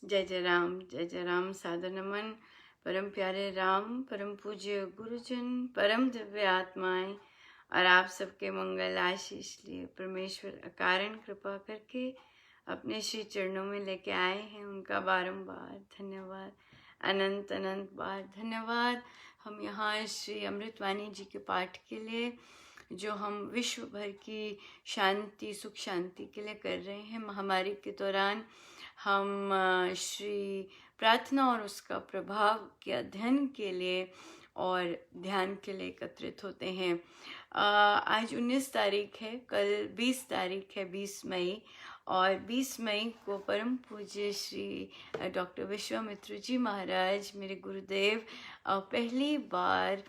जय जय राम सादर नमन। परम प्यारे राम, परम पूज्य गुरुजन, परम दिव्य आत्माएं और आप सबके मंगल आशीष लिए परमेश्वर अकारण कृपा करके अपने श्री चरणों में लेके आए हैं। उनका बारंबार धन्यवाद, अनंत अनंत बार धन्यवाद। हम यहाँ श्री अमृतवाणी जी के पाठ के लिए, जो हम विश्व भर की शांति सुख शांति के लिए कर रहे हैं, महामारी के दौरान हम श्री प्रार्थना और उसका प्रभाव के अध्ययन के लिए और ध्यान के लिए एकत्रित होते हैं। आज 19 तारीख है, कल 20 तारीख है, 20 मई, और 20 मई को परम पूज्य श्री डॉक्टर विश्वामित्र जी महाराज, मेरे गुरुदेव, पहली बार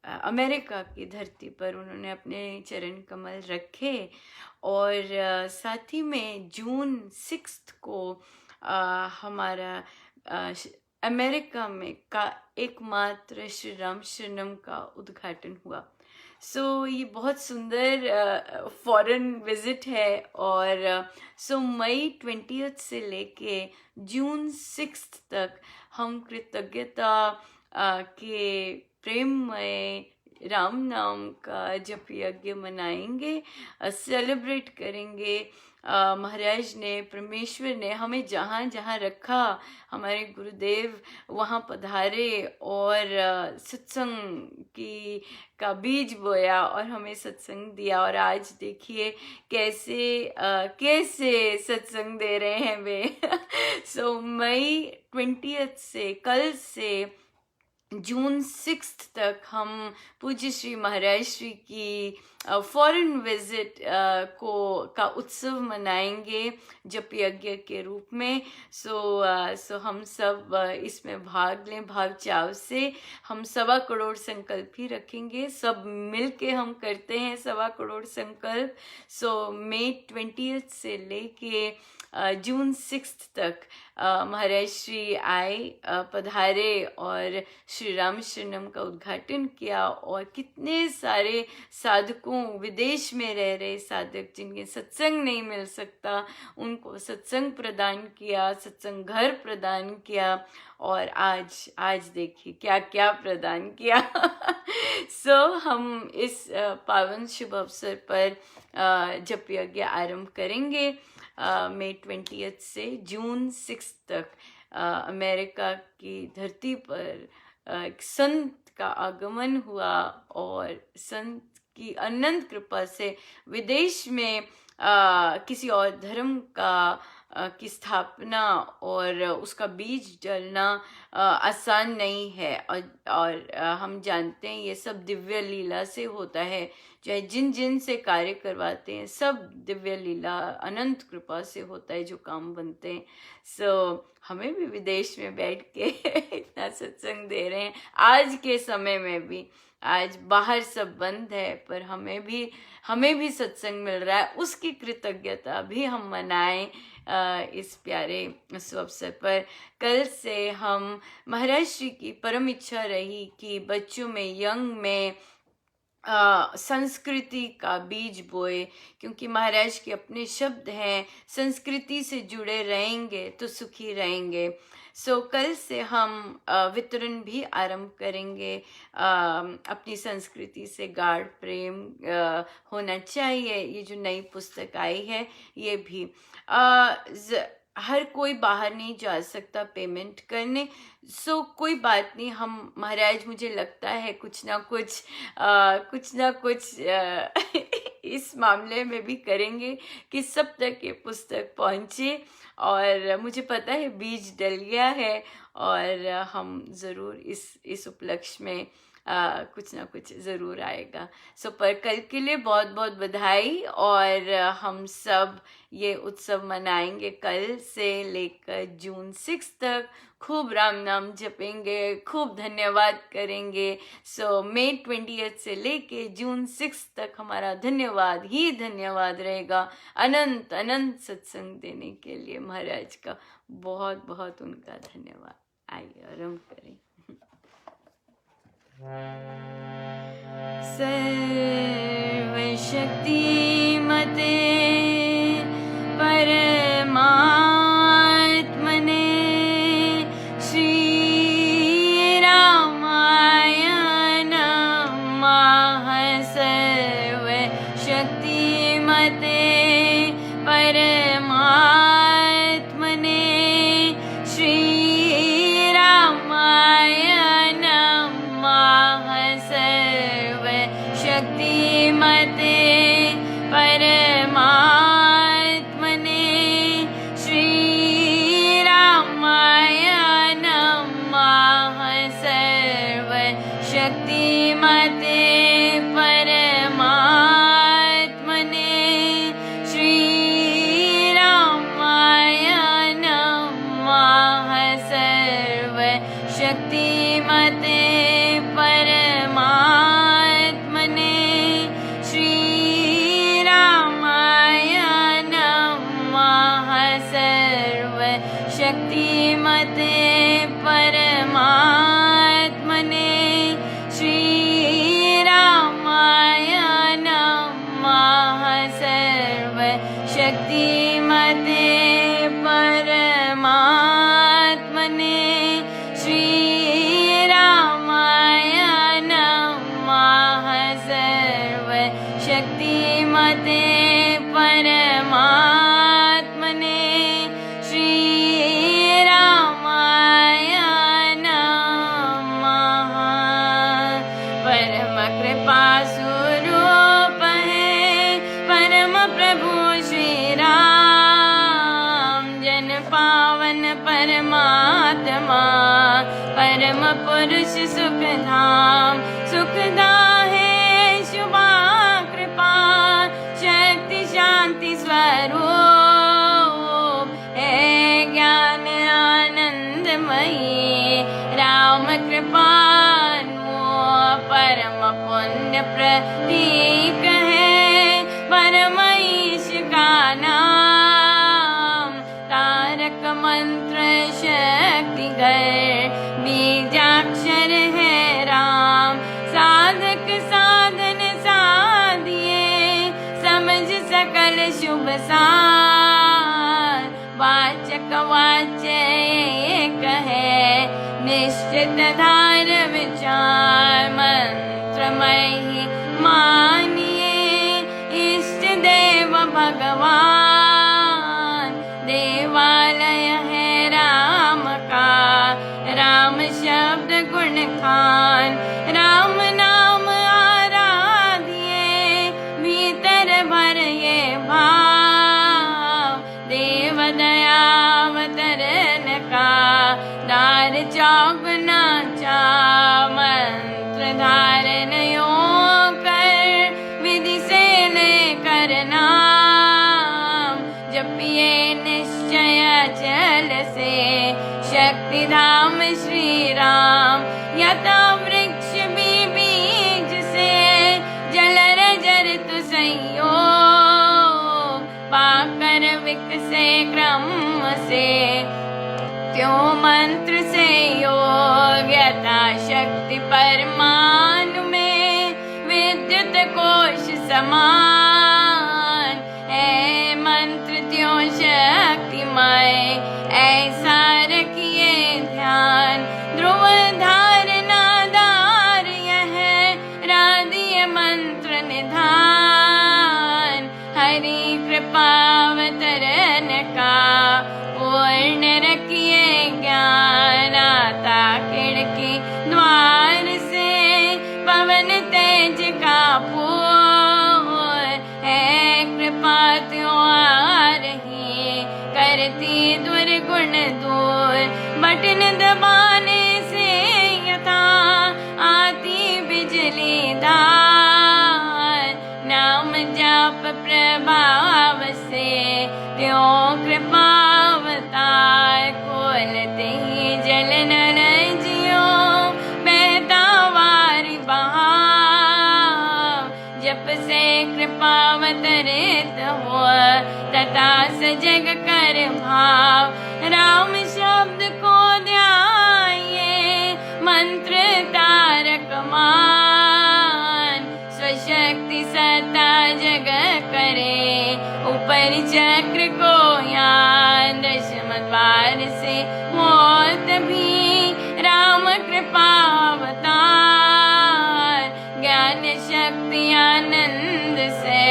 अमेरिका की धरती पर उन्होंने अपने चरण कमल रखे। और साथ ही में जून 6 को हमारा अमेरिका में का एकमात्र श्री राम शरणम का उद्घाटन हुआ। ये बहुत सुंदर फॉरेन विजिट है। और मई 20 से लेके जून 6 तक हम कृतज्ञता के प्रेममय राम नाम का जप यज्ञ मनाएंगे, सेलिब्रेट करेंगे। महाराज ने, परमेश्वर ने हमें जहाँ जहाँ रखा, हमारे गुरुदेव वहाँ पधारे और सत्संग की का बीज बोया और हमें सत्संग दिया। और आज देखिए कैसे सत्संग दे रहे हैं वे। मई 20 से, कल से जून 6 तक हम पूज्य श्री महाराज श्री की फॉरेन विजिट का उत्सव मनाएंगे जप यज्ञ के रूप में। हम सब इसमें भाग लें भाव चाव से। हम 1.25 करोड़ संकल्प ही रखेंगे, सब मिलके हम करते हैं 1.25 करोड़ संकल्प। मई 20 से लेके जून 6 तक महाराज श्री आए, पधारे और श्री राम शरणम का उद्घाटन किया। और कितने सारे साधकों, विदेश में रह रहे साधक जिनके सत्संग नहीं मिल सकता, उनको सत्संग प्रदान किया, सत्संग घर प्रदान किया। और आज देखिए क्या क्या प्रदान किया। हम इस पावन शुभ अवसर पर जप यज्ञ आरंभ करेंगे मई 20 से जून 6 तक। अमेरिका की धरती पर एक संत का आगमन हुआ और संत की अनंत कृपा से विदेश में किसी और धर्म की स्थापना और उसका बीज डलना आसान नहीं है। और हम जानते हैं ये सब दिव्य लीला से होता है। चाहे जिन से कार्य करवाते हैं, सब दिव्य लीला अनंत कृपा से होता है जो काम बनते हैं। हमें भी विदेश में बैठ के इतना सत्संग दे रहे हैं आज के समय में भी। आज बाहर सब बंद है, पर हमें भी सत्संग मिल रहा है, उसकी कृतज्ञता भी हम मनाएं इस प्यारे अवसर पर। कल से हम महाराज श्री की परम इच्छा रही कि बच्चों में, यंग में संस्कृति का बीज बोए, क्योंकि महाराज के अपने शब्द हैं, संस्कृति से जुड़े रहेंगे तो सुखी रहेंगे। कल से हम वितरण भी आरंभ करेंगे। अपनी संस्कृति से गाढ़ प्रेम होना चाहिए। ये जो नई पुस्तक आई है, ये भी हर कोई बाहर नहीं जा सकता पेमेंट करने। कोई बात नहीं, हम महाराज, मुझे लगता है कुछ ना कुछ इस मामले में भी करेंगे कि सब तक ये पुस्तक पहुंचे। और मुझे पता है बीज डल गया है और हम ज़रूर इस उपलक्ष्य में कुछ ना कुछ ज़रूर आएगा। पर कल के लिए बहुत बहुत बधाई। और हम सब ये उत्सव मनाएंगे कल से लेकर जून 6 तक। खूब राम नाम जपेंगे, खूब धन्यवाद करेंगे। मई 20 से लेके जून 6 तक हमारा धन्यवाद ही धन्यवाद रहेगा। अनंत अनंत सत्संग देने के लिए महाराज का बहुत बहुत उनका धन्यवाद। आइए आरंभ करें। सर्वशक्तिमते परमात्मने शक्तिमते परमात्मने श्रीरामाय नमः। सर्वशक्तिमते परमात्मने श्रीरामाय नमः। सर्वशक्तिमते परमात्मने श्रीरामाय नमः। परम कृपा स्वरूप है परम प्रभु श्री राम, जन पावन परमात्मा परम पुरुष सुखधाम। सुखदा है शुभा कृपा शक्ति शांति स्वरूप है ज्ञान आनंदमयी राम कृपानु। परम पुण्य प्रतीक है परम ईश का नाम। तारक मंत्र शक्ति घर बीजाक्षर है राम। साधक साधन साधिए समझ सकल शुभ सार। वाचक वाच्य एक है निश्चित धार विचार। मंत्रमय ही मानिए इष्ट देव भगवान। देवालय है राम का राम शब्द गुण खान। राम नाम आराधिए भीतर भर ये भाव। देव दयावतरण का दार चौगुना चा। मंत्र धारण योग कर विधि से लेकर नाम। जपिए निश्चय चल से शक्ति धाम श्री राम। यथा वृक्ष भी बीज से जलर जरतु संयोग। पाकर विकसे क्रम से त्यों मंत्र से योग। यथा शक्ति परमाणु में विद्युत कोश समान है मंत्र त्यों शक्तिमय। ऐसा रखिए ध्यान ध्रुव धारणा दार यह राधीय मंत्र निधान। हरि कृपावतरण का पूर्ण रखिए ज्ञान। आता खिड़की द्वार से पवन तेज का पूर है कृपा त्यों आ रही करती दुर्गुण दूर। बटन दबाने से यथा आती बिजली दार। नाम जाप प्रभाव से त्यों कृपावतार। खोलते ही जल नल जियो बहता वारी बहाव। जप से कृपावतरित हो तथा सजग कर भाव। राम शब्द को ध्याये मंत्र तारक मान। स्वशक्ति सत्ता जग करे ऊपर चक्र को यान। दशम द्वार से मौत भी राम कृपा अवतार। ज्ञान शक्ति आनंद से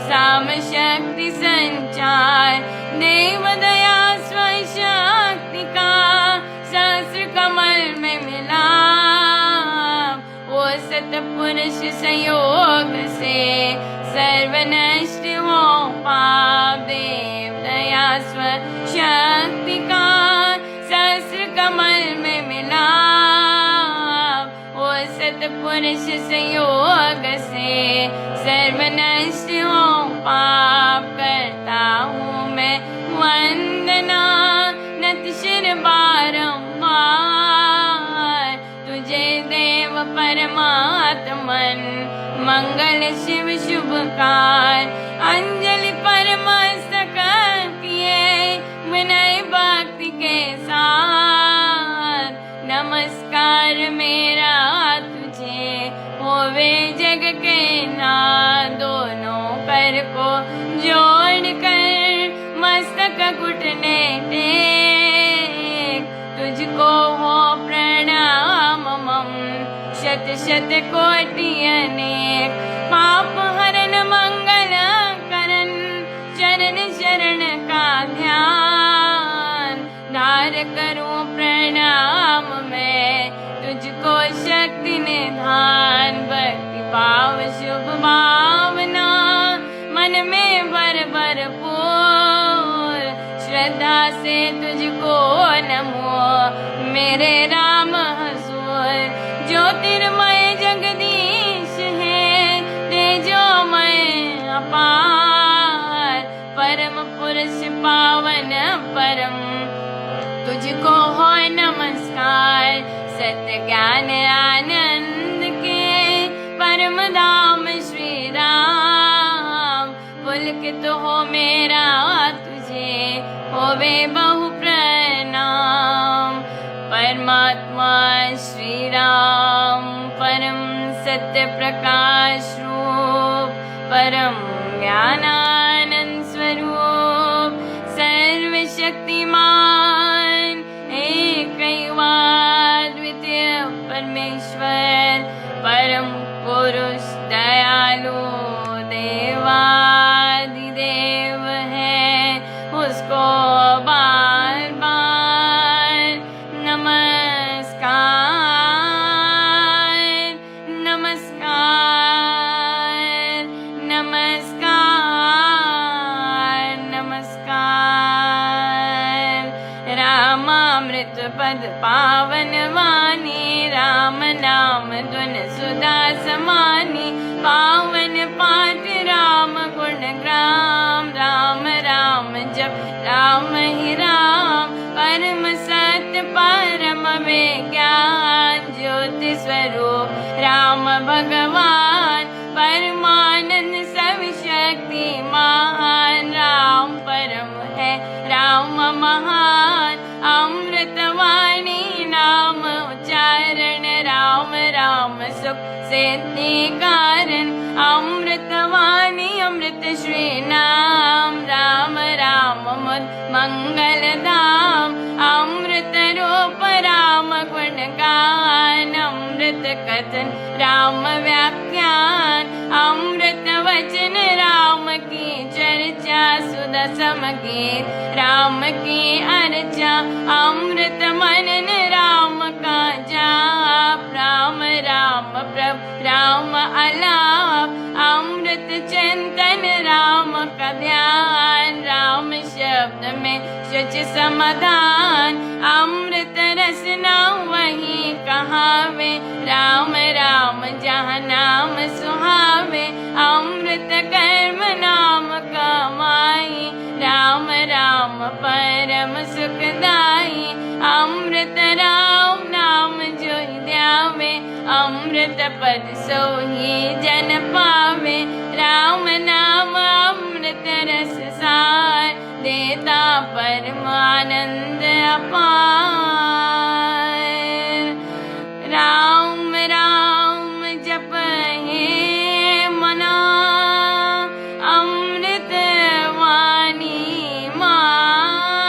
साम शक्ति संचार। देव दया स्वशक्ति का सहस्र कमल में मिला। वो सतपुरुष संयोग से सर्वनष्ट हो पाप। देव दया स्वशक्ति का सहस्र कमल में मिला। वो सतपुरुष संयोग से सर्वनष्ट हो पाप। करता हूँ मैं वंदना नत शिर बारंबार। तुझे देव परमात्मन मंगल शिव शुभकार। अंजलि परमस्तक किए विनय भक्ति के घुटने टेक, तुझको हो प्रणाम मम शत शत कोटि अनेक। पाप हरन मंगल करन चरण शरण का ध्यान, धार करूं प्रणाम मैं तुझको शक्ति निधान। भक्ति भाव शुभ भावना मन में भर भरपूर, श्रद्धा से तुझको नमो मेरे राम हजूर। ज्योतिर्मय जगदीश है तेजोमय अपार, परम पुरुष पावन परम तुझको हो नमस्कार। सत्य ज्ञान आनंद के परम धाम श्री राम, पुलकित हो मेरा तुझे होवे बहु प्रणाम। परमात्मा श्री राम परम सत्य प्रकाश रूप, परम ज्ञानानंद स्वरूप, सर्वशक्तिमान एकैवाद्वितीय परमेश्वर, परम पुरुष दयालु देवादिदेव है, उसको बार बार नमस्कार नमस्कार नमस्कार नमस्कार। रामामृत पद पावन वाणी, राम नाम धुन सुधा समानी। पावन पाठ राम गुण ग्राम, राम राम जप राम ही राम। परम सत्य परम विज्ञान, ज्योति स्वरूप राम भगवान। परमानंद सब शक्तिमान, राम परम है राम महान। अमृतवाणी नाम उच्चारण, राम राम सुख सिद्धि कारण। अमृतवाणी अमृत श्री नाम, राम राम मुद मंगल धाम। अमृत रूप राम गुण गान, अमृत कथन राम व्याख्यान। अमृत वचन राम की चर्चा, सुधा समगीत राम की अर्चा। अमृत मनन राम का जाप, राम राम प्रभु राम अलाप। अमृत चिंतन राम का ध्यान, राम शब्द में सच समाधान। अमृत रसना वही कहावे, राम राम जहाँ नाम सुहावे। अमृत कर्म नाम कमाई, राम राम परम सुखदाई। अमृत राम नाम जो ध्यावे, अमृत पद सोही जन पावे। राम नाम अमृत रस सार, देता परमानंद अपार। राम राम जप हे मना, अमृत वाणी मान।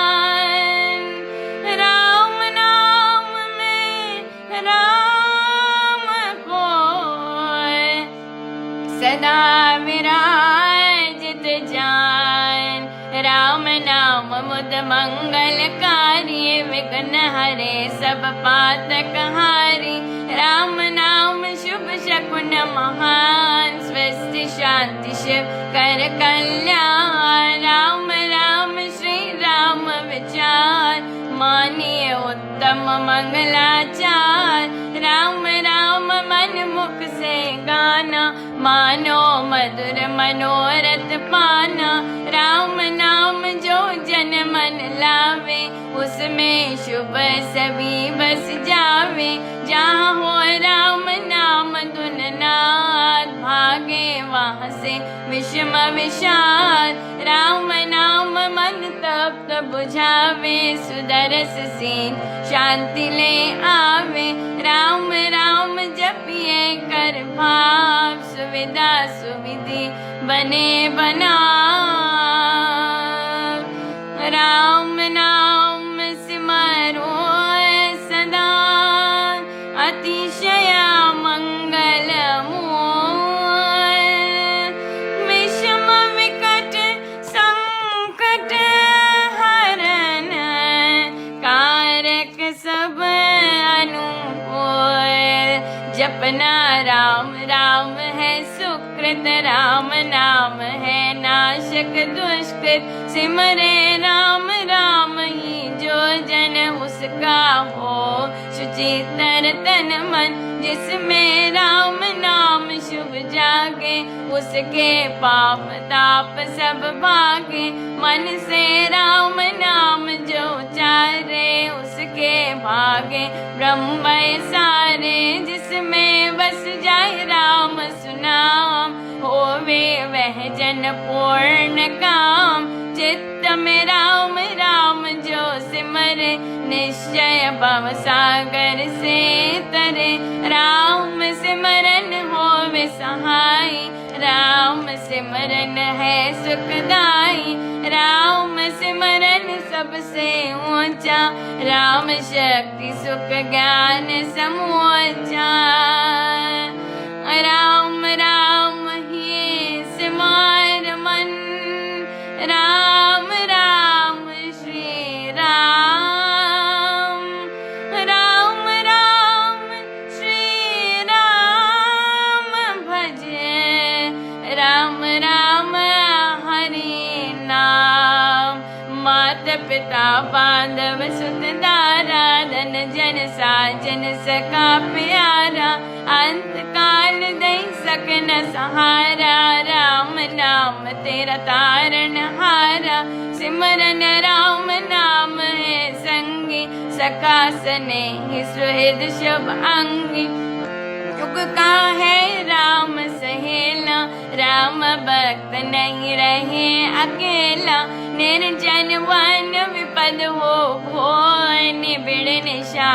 राम नाम में राम को सदा विराजित जान। राम नाम मुद मंगलकारी, विघ्न हरे सब पातक हारी। राम नाम शुभ शकुन महान, स्वस्थ शांति शिव कर कल्याण। राम राम श्री राम विचार, मानिए उत्तम मंगलाचार। राम राम मन मुख से गाना, मानो मधुर मनोरथ पाना। राम नाम जो जन मन लावे, उसमें शुभ सभी बस जावे। जहाँ हो राम नाम धुन नाद, भागे वहाँ से विषम विषाद। राम नाम मन तप्त बुझावे, सुदरस से शांति ले आवे। राम राम जपिए कर भाव, सुविधा सुविधि बने बना। राम नाम सिमरो सदा अतिशय मंगल मोय। विषम विकट संकट हरन कारक सब अनुकूल। जपना राम राम है सुकृत, राम नाम है नाशक दुष्कृत। सिमरे राम राम ही जो जन उसका हो सुचितर तन मन। जिसमें राम नाम शुभ जागे उसके पाप ताप सब भागे। मन से राम नाम जो उचारे उसके भागे ब्रह्म सारे। जिसमें बस जाए राम सुनाम होवे वह जन पूर्ण काम। चित्त में राम राम जो सिमरे निश्चय भव सागर से तरे। राम सिमरन होवे सहाय, राम सिमरन है सुखदाई। राम सिमरन सबसे ऊंचा, राम शक्ति सुख ज्ञान समोचा। राम राम ही सिमर मन, राम राम श्री राम। राम राम श्री राम भजे, राम राम हरि नाम। माता पिता बांधव सुत दारा, धन जन साजन सका प्यारा। अंत काल दई सकन सहारा, राम नाम तेरा तारण हारा। सिमरन राम नाम है संगी, सका स्नेही सुहृद शुभ अंगी। युग का है राम सहेला, राम भक्त नहीं रहे अकेला। निर्जन वन विपद हो भोय, निबिड़ निशा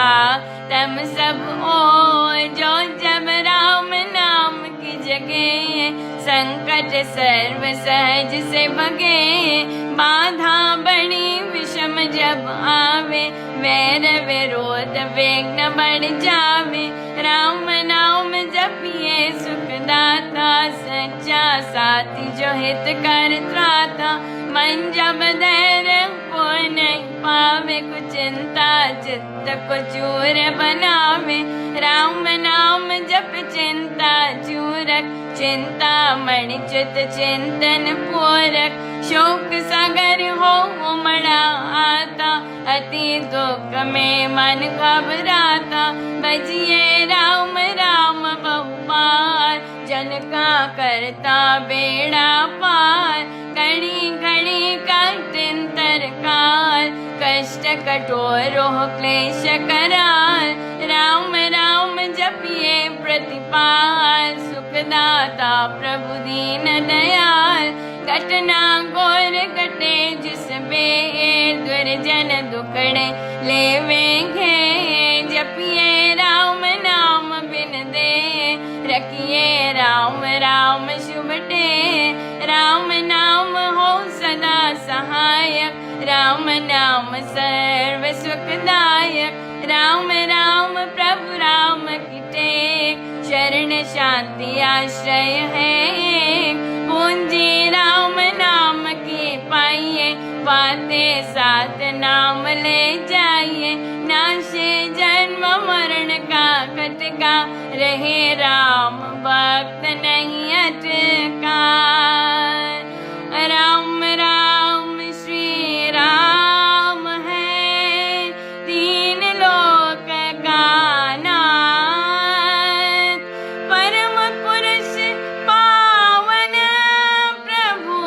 तम सब ओय। जो जब राम नाम की जगे, संकट सर्व सहज से भगे। बाधा बड़ी विषम जब आवे, वैर विरोध विघ्न बढ़ जावे। राम नाम जपिए सुखदाता, सच्चा साथी जो हित कर त्राता। मन जब धैर्य को नहीं पावे, कुछ चिंता चित्त को चूर बनावे। राम नाम जप चिंता चूरक, चिंता मणि चित चिंतन पूरक। शोक सागर हो उमड़ा आता, अति दुख में मन घबराता। बजिए राम राम बहुबार, जन का करता बेड़ा पार। कड़ी घड़ी का चिंतर काल, कष्ट कठोर हो क्लेश कराल। राम राम जपिए प्रतिपाल, सुखदाता प्रभु दीन दयाल। घटना घोर घटे जिस बेर, दुर्जन दुखड़े लेवेंगे। जपिए राम नाम बिन दे, रखिए राम राम शुभ टे। राम नाम हो सदा सहायक, राम नाम सर्व सुखदायक। राम राम प्रभु राम की टेक, शरण शांति आश्रय है। पूंजी राम नाम की पाइए, बातें साथ नाम ले जाइए। नाशे जन्म मरण का कटका, रहे राम भक्त नहीं अटका। राम राम श्री राम है, तीन लोक का नाथ। परम पुरुष पावन प्रभु,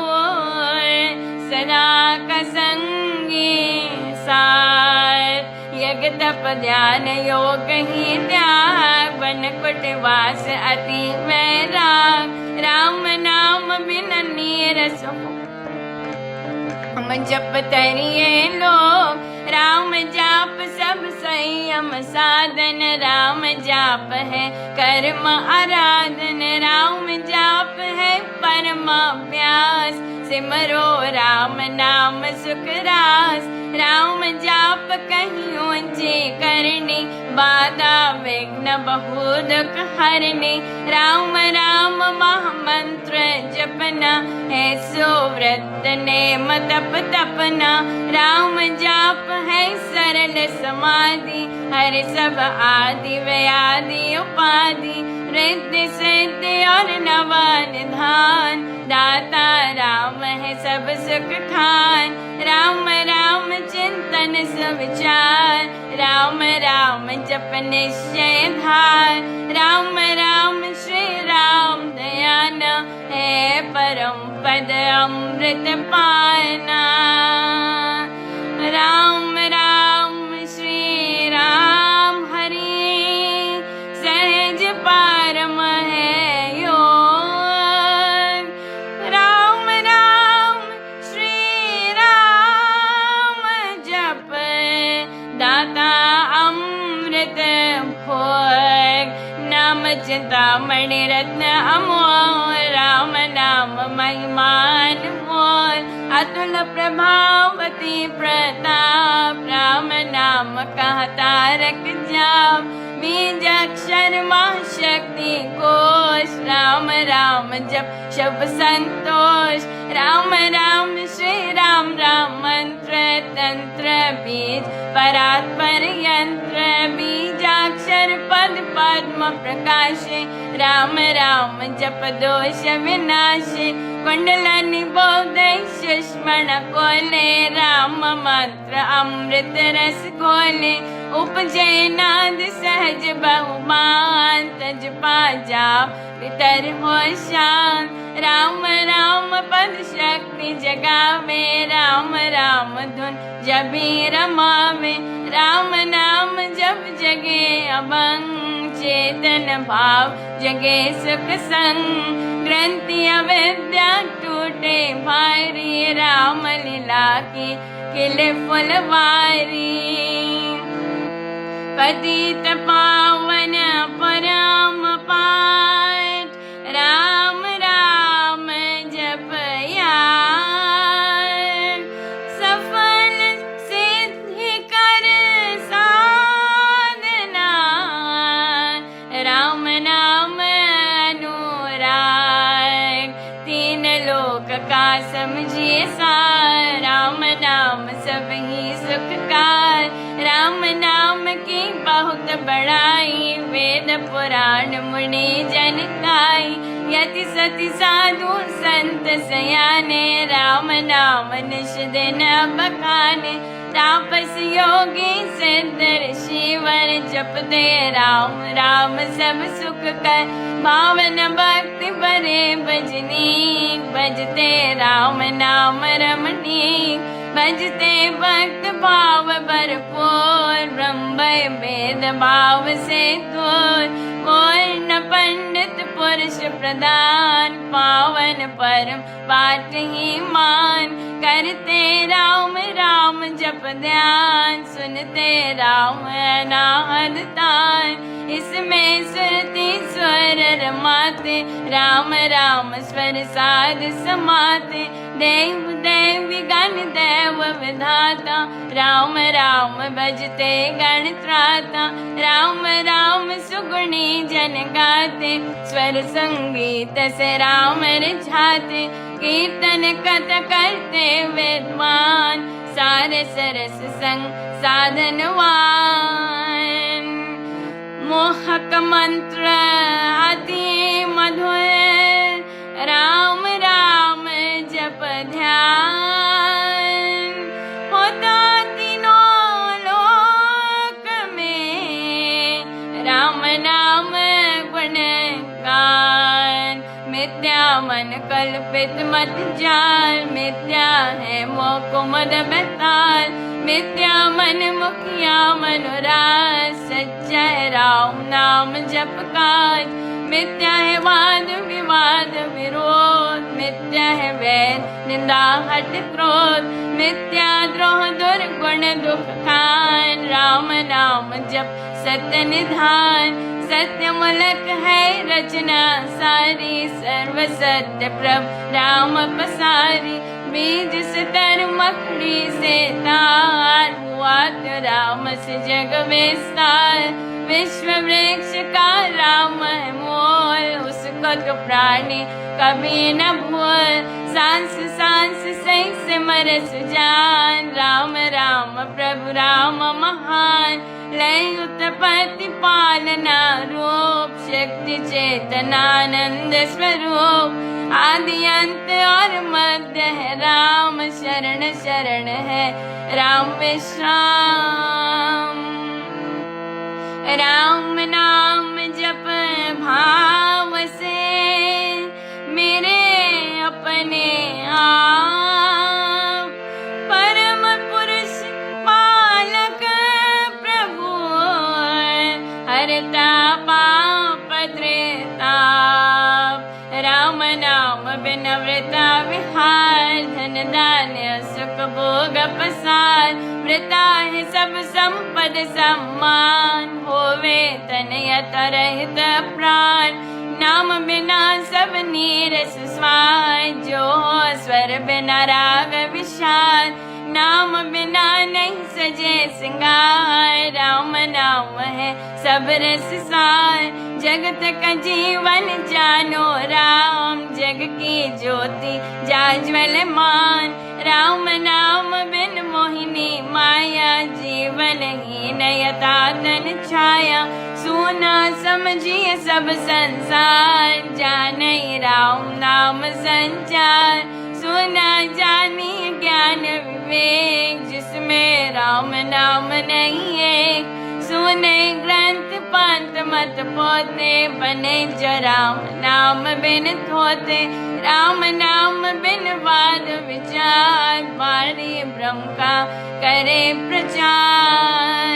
सदा का संगी साथ। यज्ञ तप ध्यान योग ही त्याग, वन कुटवास अति वैराग। राम नाम बिन नीरस हो, हम जप तरिए लोग। राम जाप सब संयम साधन, राम जाप है कर्म आराधन। राम जाप है परमाभ्यास, सिमरो राम नाम सुख रास। राम जाप कहीं ऊंचे करने, बाधा विघ्न बहु दुख हरने। राम राम महामंत्र जपना, है सो व्रत नेम तप तपना। राम जाप है सरल समाधि, हर सब आदि व्याधि उपाधि। रिद्धि सिद्धि और नवा निधान, दाता राम है सब सुख खान। राम राम चिंतन सुविचार, राम राम जप निश्चय धार। राम राम श्री राम दयाना, है परम पद अमृत पाना। राम राम श्री राम हरि, सहज पारम है योग। राम राम श्री राम जप, दाता अमृत भोग। नाम चिंतामणि रत्न अमोल, राम नाम महिमान मोल। अतुल प्रभावती प्रताप, राम नाम कहा तारक जाप। बीजाक्षर महाशक्ति कोश, राम राम जप शुभ संतोष। राम राम श्री राम राम मंत्र तंत्र बीज परात्पर यंत्र। बीजाक्षर पद पद्म प्रकाशे, राम राम जप दोष विनाशे। कुंडलनि बोधे सुष्मण कोले, राम मंत्र अमृत रस घोले। उपजे नाद सहज बहुमान, तज पा जाप पितर हो शांत। राम राम पद शक्ति जगावे, राम राम धुन जबी रमावे। राम नाम जब जगे अभंग, चेतन भाव जगे सुख संग। ग्रंथि अविद्या टूटे भारी, राम लीला की किले फुलवारी। पतित पावन परम पाठ, राम राम जपया। सफल सिद्धि कर साधना, राम नाम अनुराग। तीन लोक का समझिए सार, राम नाम सब ही सुखकार। राम नाम की बहुत बड़ाई, वेद पुराण मुनि जन गाई। यति सति साधु संत सयाने, राम नाम निश दिन बखाने। तापस योगी सिद्ध ऋषिवर, जपते राम राम सब सुख कर। भावन भक्ति बरे भजनी, भजते राम नाम रमणी। भजते भक्त भाव भरपूर, ब्रह्म वेद भाव से दूर। पूर्ण पंडित पुरुष प्रधान, पावन परम पाठ ही मान। करते राम राम जप ध्यान, सुनते राम अनाहद तान। इसमें सुरति स्वर रमाते, राम राम स्वर साध समाते। देव देवी गण देव विधाता, राम राम भजते गण त्राता। राम राम सुगुणी जन गाते, स्वर संगीत से राम रिझाते। कीर्तन कथ करते विद्वान, सारे सरस संग साधनवान। मोहक मंत्र अति मधुर, राम राम जप ध्यान। होता तीनों लोक में, राम नाम गुणगान। मिथ्या मन कल्पित मत जाल, मिथ्या है मोह कुमद बेताल। मिथ्या मन मुखिया मनोराज, सच्चा है राम नाम जप काज। मिथ्या है वाद विवाद विरोध, मिथ्या है वैर निंदा हट क्रोध। मिथ्या द्रोह दुर्गुण दुख खान, राम नाम जप सत्य निधान। सत्य मूलक है रचना सारी, सर्व सत्य प्रभ राम पसारी। बीज से तर मकड़ी से तार, हुआ तो राम से जग विस्तार। विश्व वृक्ष का राम है मोल, उसको तो प्राणी कभी न भूल। सांस सांस से सिमर सुजान, राम राम प्रभु राम महान। लय उत्पत्ति पालना रूप, शक्ति चेतनानंद स्वरूप। आदि अंत और मध्य है राम, शरण शरण है राम विश्राम। राम नाम जप भाव से मेरे अपने आप, परम पुरुष पालक प्रभु हरता पाप त्रेताप। राम नाम बिन वृता विहार, धन धान्य सुख भोग पसार। वृता है सब संपद सम्मान, होवे तनयत रहित प्राण। नाम बिना सब नीरस स्वार, जो हो स्वर बिना राग विशाल। नाम बिना नहीं सजे सिंगार, राम नाम है सब रस सार। जगत का जीवन जानो राम, जग की ज्योति जाज्वलमान। राम नाम बिन मोहिनी माया, जीवन ही नयता तन छाया। सुना समझिए सब संसार, जाने राम नाम संचार। सुना जानिए ज्ञान विवेक, जिसमें राम नाम नहीं है। सुने ग्रंथ पंथ मत पोते, बने जो राम नाम बिन थोते। राम नाम बिन वाद विचार, बारी ब्रह्म का करे प्रचार।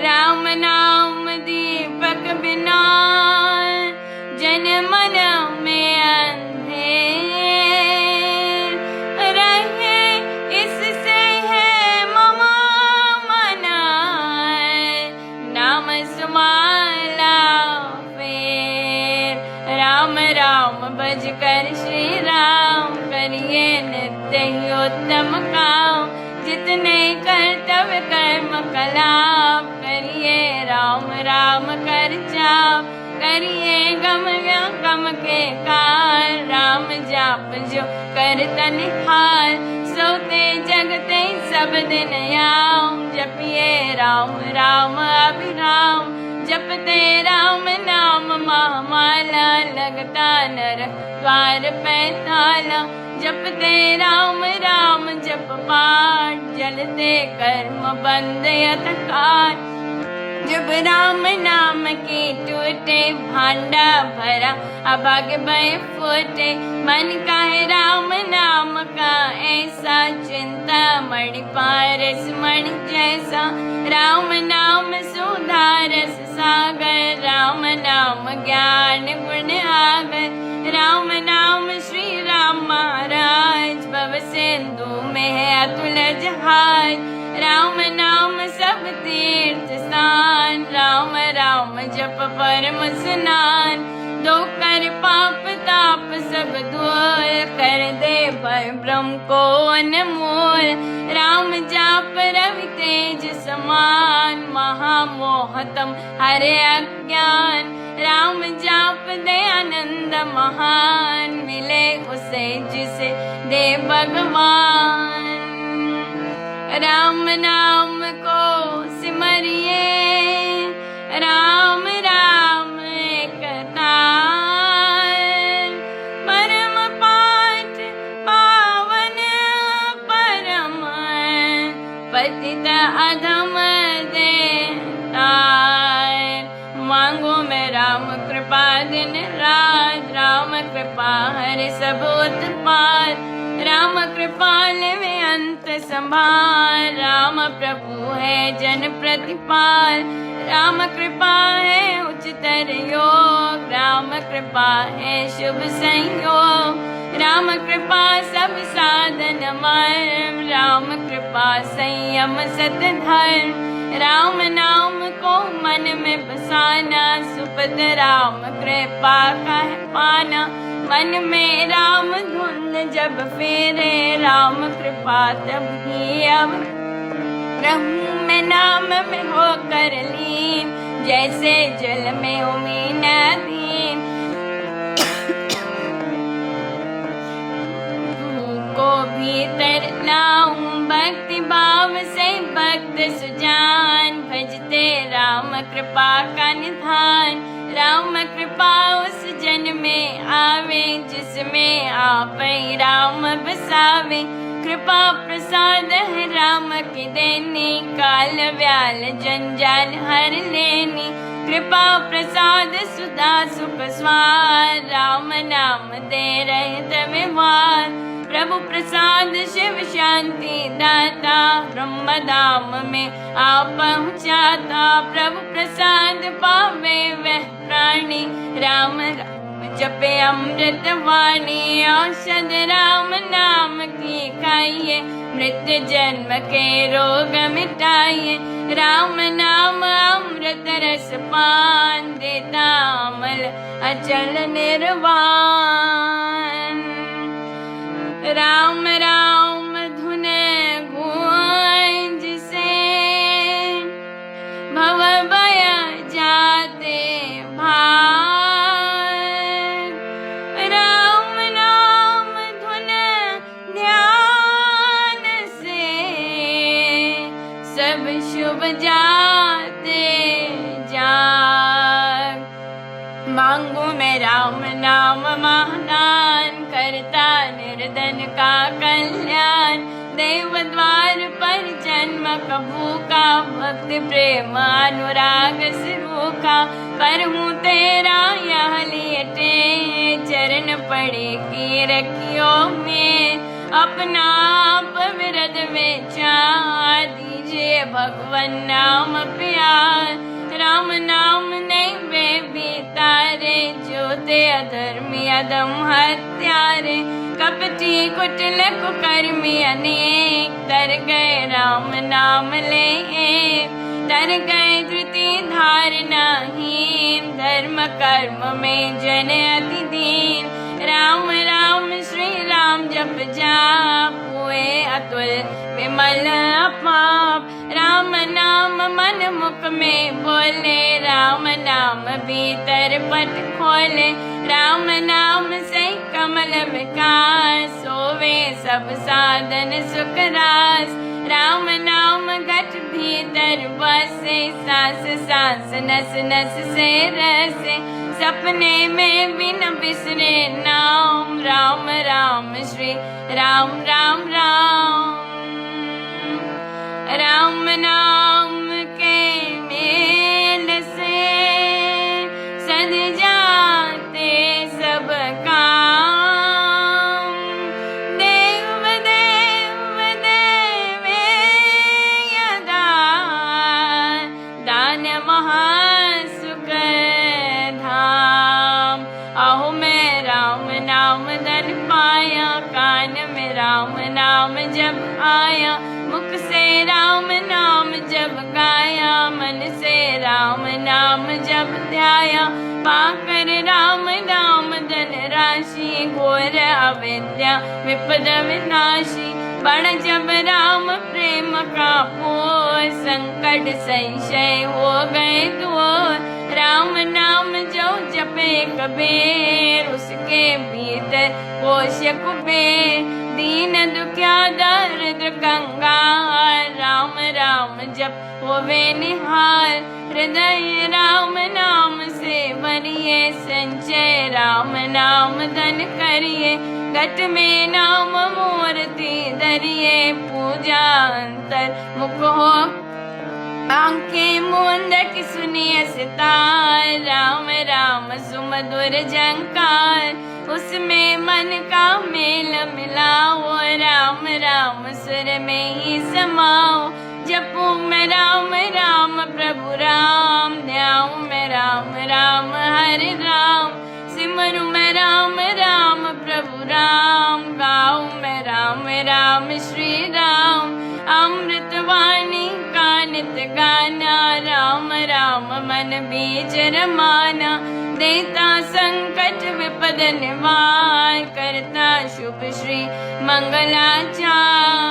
राम नाम दीपक बिना, जन मन में अंधेर रहे। इससे है ममा मना, नाम सुमाला फेर। राम राम भज कर श्री राम, करिए नित्य ही उत्तम काम। जितने कर्तव्य कर्म कलाप, करिए राम राम कर जाप। करिए गम गम के कार, राम जाप जो करता निहार। सोते जगते सब दिन याम, जपिए राम राम अभिराम। जपते राम नाम महामाला, लगता नर द्वार पे ताला। जपते राम राम जप पाठ, जलते कर्म बंद यथकार। जब राम नाम की टूटे, भांडा भरा अभाग भय फूटे। मन का है राम नाम का ऐसा, चिंता मणि पारस मणि जैसा। राम नाम सुधारस सागर, राम नाम ज्ञान गुण आगर। राम नाम श्री राम महाराज, भव सिंधु में है अतुल जहाज। राम नाम सब तीर्थ स्थान, राम राम जप परम स्नान। दो कर पाप ताप सब दूर, कर दे भय ब्रह्म को अनमोल। राम जाप रवि तेज समान, महामोहतम हरे अज्ञान। राम जाप दे आनंद महान, मिले उसे जिसे दे भगवान। राम नाम को सिमरिए, राम राम एक तार। परम पाठ पावन परम, पतित अधम देतार। मांगो मैं राम कृपा दिन रात, राम कृपा हरे सब उत्पात। राम कृपाल में अंत संभाल, राम प्रभु है जन प्रतिपाल। राम कृपा है उच्चतर योग, राम कृपा है शुभ संयोग। राम कृपा सब साधन मर्म, राम कृपा संयम सत धर्म। राम नाम को मन में बसाना, सुपथ राम कृपा का है पाना। मन में राम धुन जब फेरे, राम कृपा तब ही अब रहूं मैं नाम में होकर लीन, जैसे जल में उमी नदीन। को भीतर लाऊं भक्ति भाव से भक्त सुजान, भजते राम कृपा का निधान। राम कृपा उस जन में आवे, जिसमें आप ही राम बसावे। कृपा प्रसाद है राम की देनी, काल व्याल जंजाल हर लेनी। कृपा प्रसाद सुधा सुख स्वार, राम नाम दे रहे व्यवहार। प्रभु प्रसाद शिव शांति दाता, ब्रह्म धाम में आप पहुँचाता। प्रभु प्रसाद पावे वह प्राणी, राम जपे अमृत वाणी। औषध राम नाम की खाइए, मृत्यु जन्म के रोग मिटाइए। राम नाम अमृत रस पान, देता अमल अचल निर्वाण। राम राम धुन गूंज से भव भय जाते भाग। राम नाम धुन ध्यान से सब शुभ जाते जाग। मांगू मैं राम नाम महादान, करता निर्धन का कल्याण। देव द्वार पर जन्म का भूखा, भक्ति प्रेम अनुराग से रूखा। पर हूँ तेरा यह लियटे, चरण पड़े की रखियो में। अपना आप विरद विचार, दीजिए भगवन नाम प्यार। राम नाम नहीं वे बीतारे, जो ते अधर्मी अदम हत्यारे। कपटी कुटिल कुकर्मी अनेक, तर गए राम नाम ले एक। तर गए धृति धारनाहीन, धर्म कर्म में जन अति दीन। राम राम श्री राम जप जाप, हुए अतुल विमल अपाप। राम नाम मन मुख में बोले, राम नाम भीतर पट खोले। राम नाम से कमल विकास, सोवे सब साधन सुख रास। राम नाम घट भीतर बसे, सांस सांस नस नस से रसे। सपने में बिन बिसरे नाम, राम राम श्री राम राम राम। राम नाम के मेल से सद जाते सब काम। देव देव देवे यदा, दान महासुख धाम। अहो मैं राम नाम धन पाया, कान में राम नाम जब आया। मुख से राम नाम जब गाया, मन से राम नाम जब ध्याया। पाकर राम नाम धन राशि, घोर अविद्या विपद विनाशी। बढ़ जब राम प्रेम का पोर, संकट संशय हो गए दूर। राम नाम जो जपे कबीर, उसके भीतर पोष कुबेर। दीन दुखिया दरिद्र कंगाल, राम राम जप होवे निहाल। हृदय राम नाम से भरिए, संचय राम नाम धन करिए। घट में नाम मूर्ति धरिए, पूजा अंतर मुख हो। आंखें मूंद की सुनिए सितार, राम राम सुमधुर झंकार। उसमें मन का मेल मिलाओ, राम राम सुर में ही समाओ। जपूं मैं राम राम प्रभु राम, ध्याऊं मैं राम राम हरे राम। सिमरूं मैं राम राम प्रभु राम, गाऊं मैं राम राम श्री राम। अमृत वाणी का नित गाना, राम राम मन बीज रमाना। देता संकट विपद निवार, करता शुभ श्री मंगलाचार।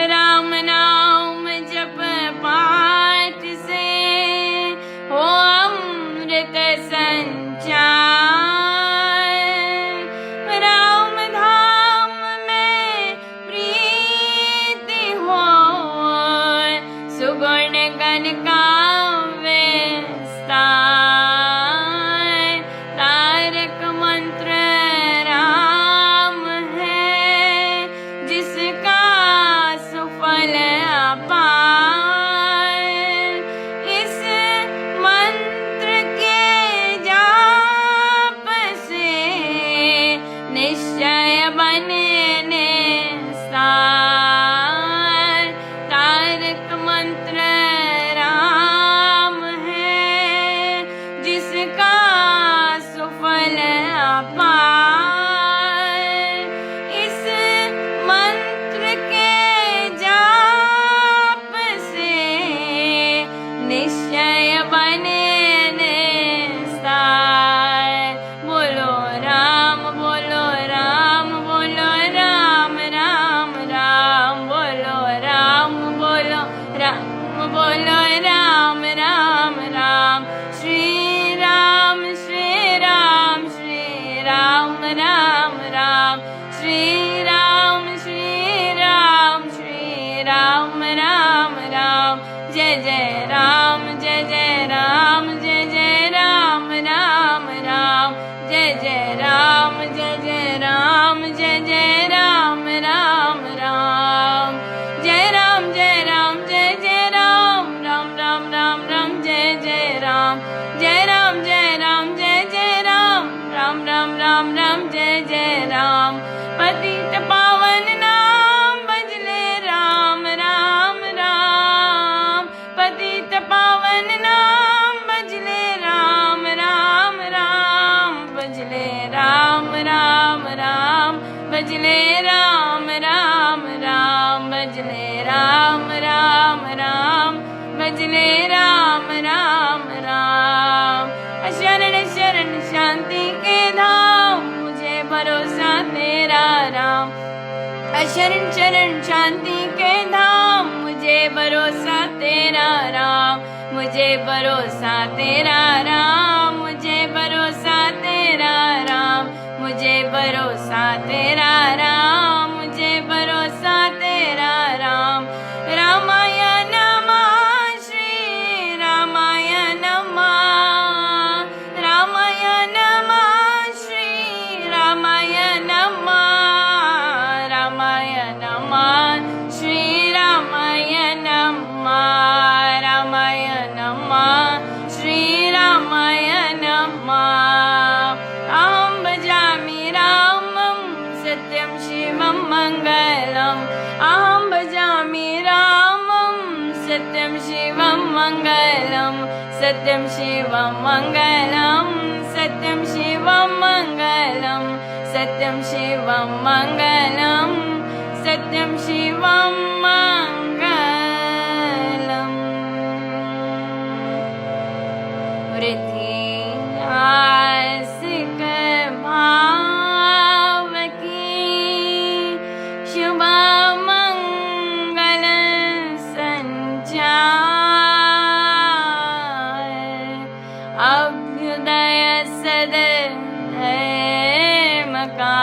राम नाम जप पाठ से हो अमृत संचार। राम धाम में प्रीति हो, सुगुण गण का विस्तार। तारक मंत्र राम है, जिसका सुफल अपार। इस मंत्र के जाप से निश्चय बने निस्तार। तारक मंत्र राम है, जिसका सुफल अपार। इस मंत्र के जाप से निश्चय बने निस्तार। बोलो राम बोलो राम बोलो राम राम राम, बोलो राम बोलो राम बोलो राम राम राम। श्री राम श्री राम श्री राम राम राम। श्री राम श्री राम श्री राम राम राम। जय जय राम जय जय राम जय जय राम राम राम। जय जय राम जय जय राम जय जय राम राम राम। जय राम जय राम जय जय राम राम राम राम राम। जय जय राम जय राम जय राम जय जय राम राम राम राम राम। जय जय राम। पतित पावन नाम भजले राम राम राम। पतित पावन नाम भजले राम राम राम। भजले राम राम राम, भजले राम राम राम। भजले राम राम राम, भजले राम राम राम। शरण शरण शांति के धाम, मुझे भरोसा तेरा राम। शरण शरण शांति के धाम, मुझे भरोसा तेरा राम। मुझे भरोसा तेरा राम, मुझे भरोसा तेरा राम। मुझे भरोसा तेरा राम, मुझे भरोसा तेरा राम। रामाय नमः श्री रामाय नमः। रामाय नमः श्री रामाय नमः। रामाय नमः श्री रामाय नमः। रामाय नमः श्री रामाय नमः। अहं भजामि रामं सत्यं शिवं मङ्गलम्। अहं भजामि रामं सत्यं शिवं मङ्गलम्। सत्यं शिवं मङ्गलम्। सत्यं शिवं मङ्गलम्। सत्यं शिवं मङ्गलम्। सत्यं शिवं मङ्गलम्। वृद्धि आसिक भाव की, शुभ मंगल संचार। अभ्युदय सदधर्म का,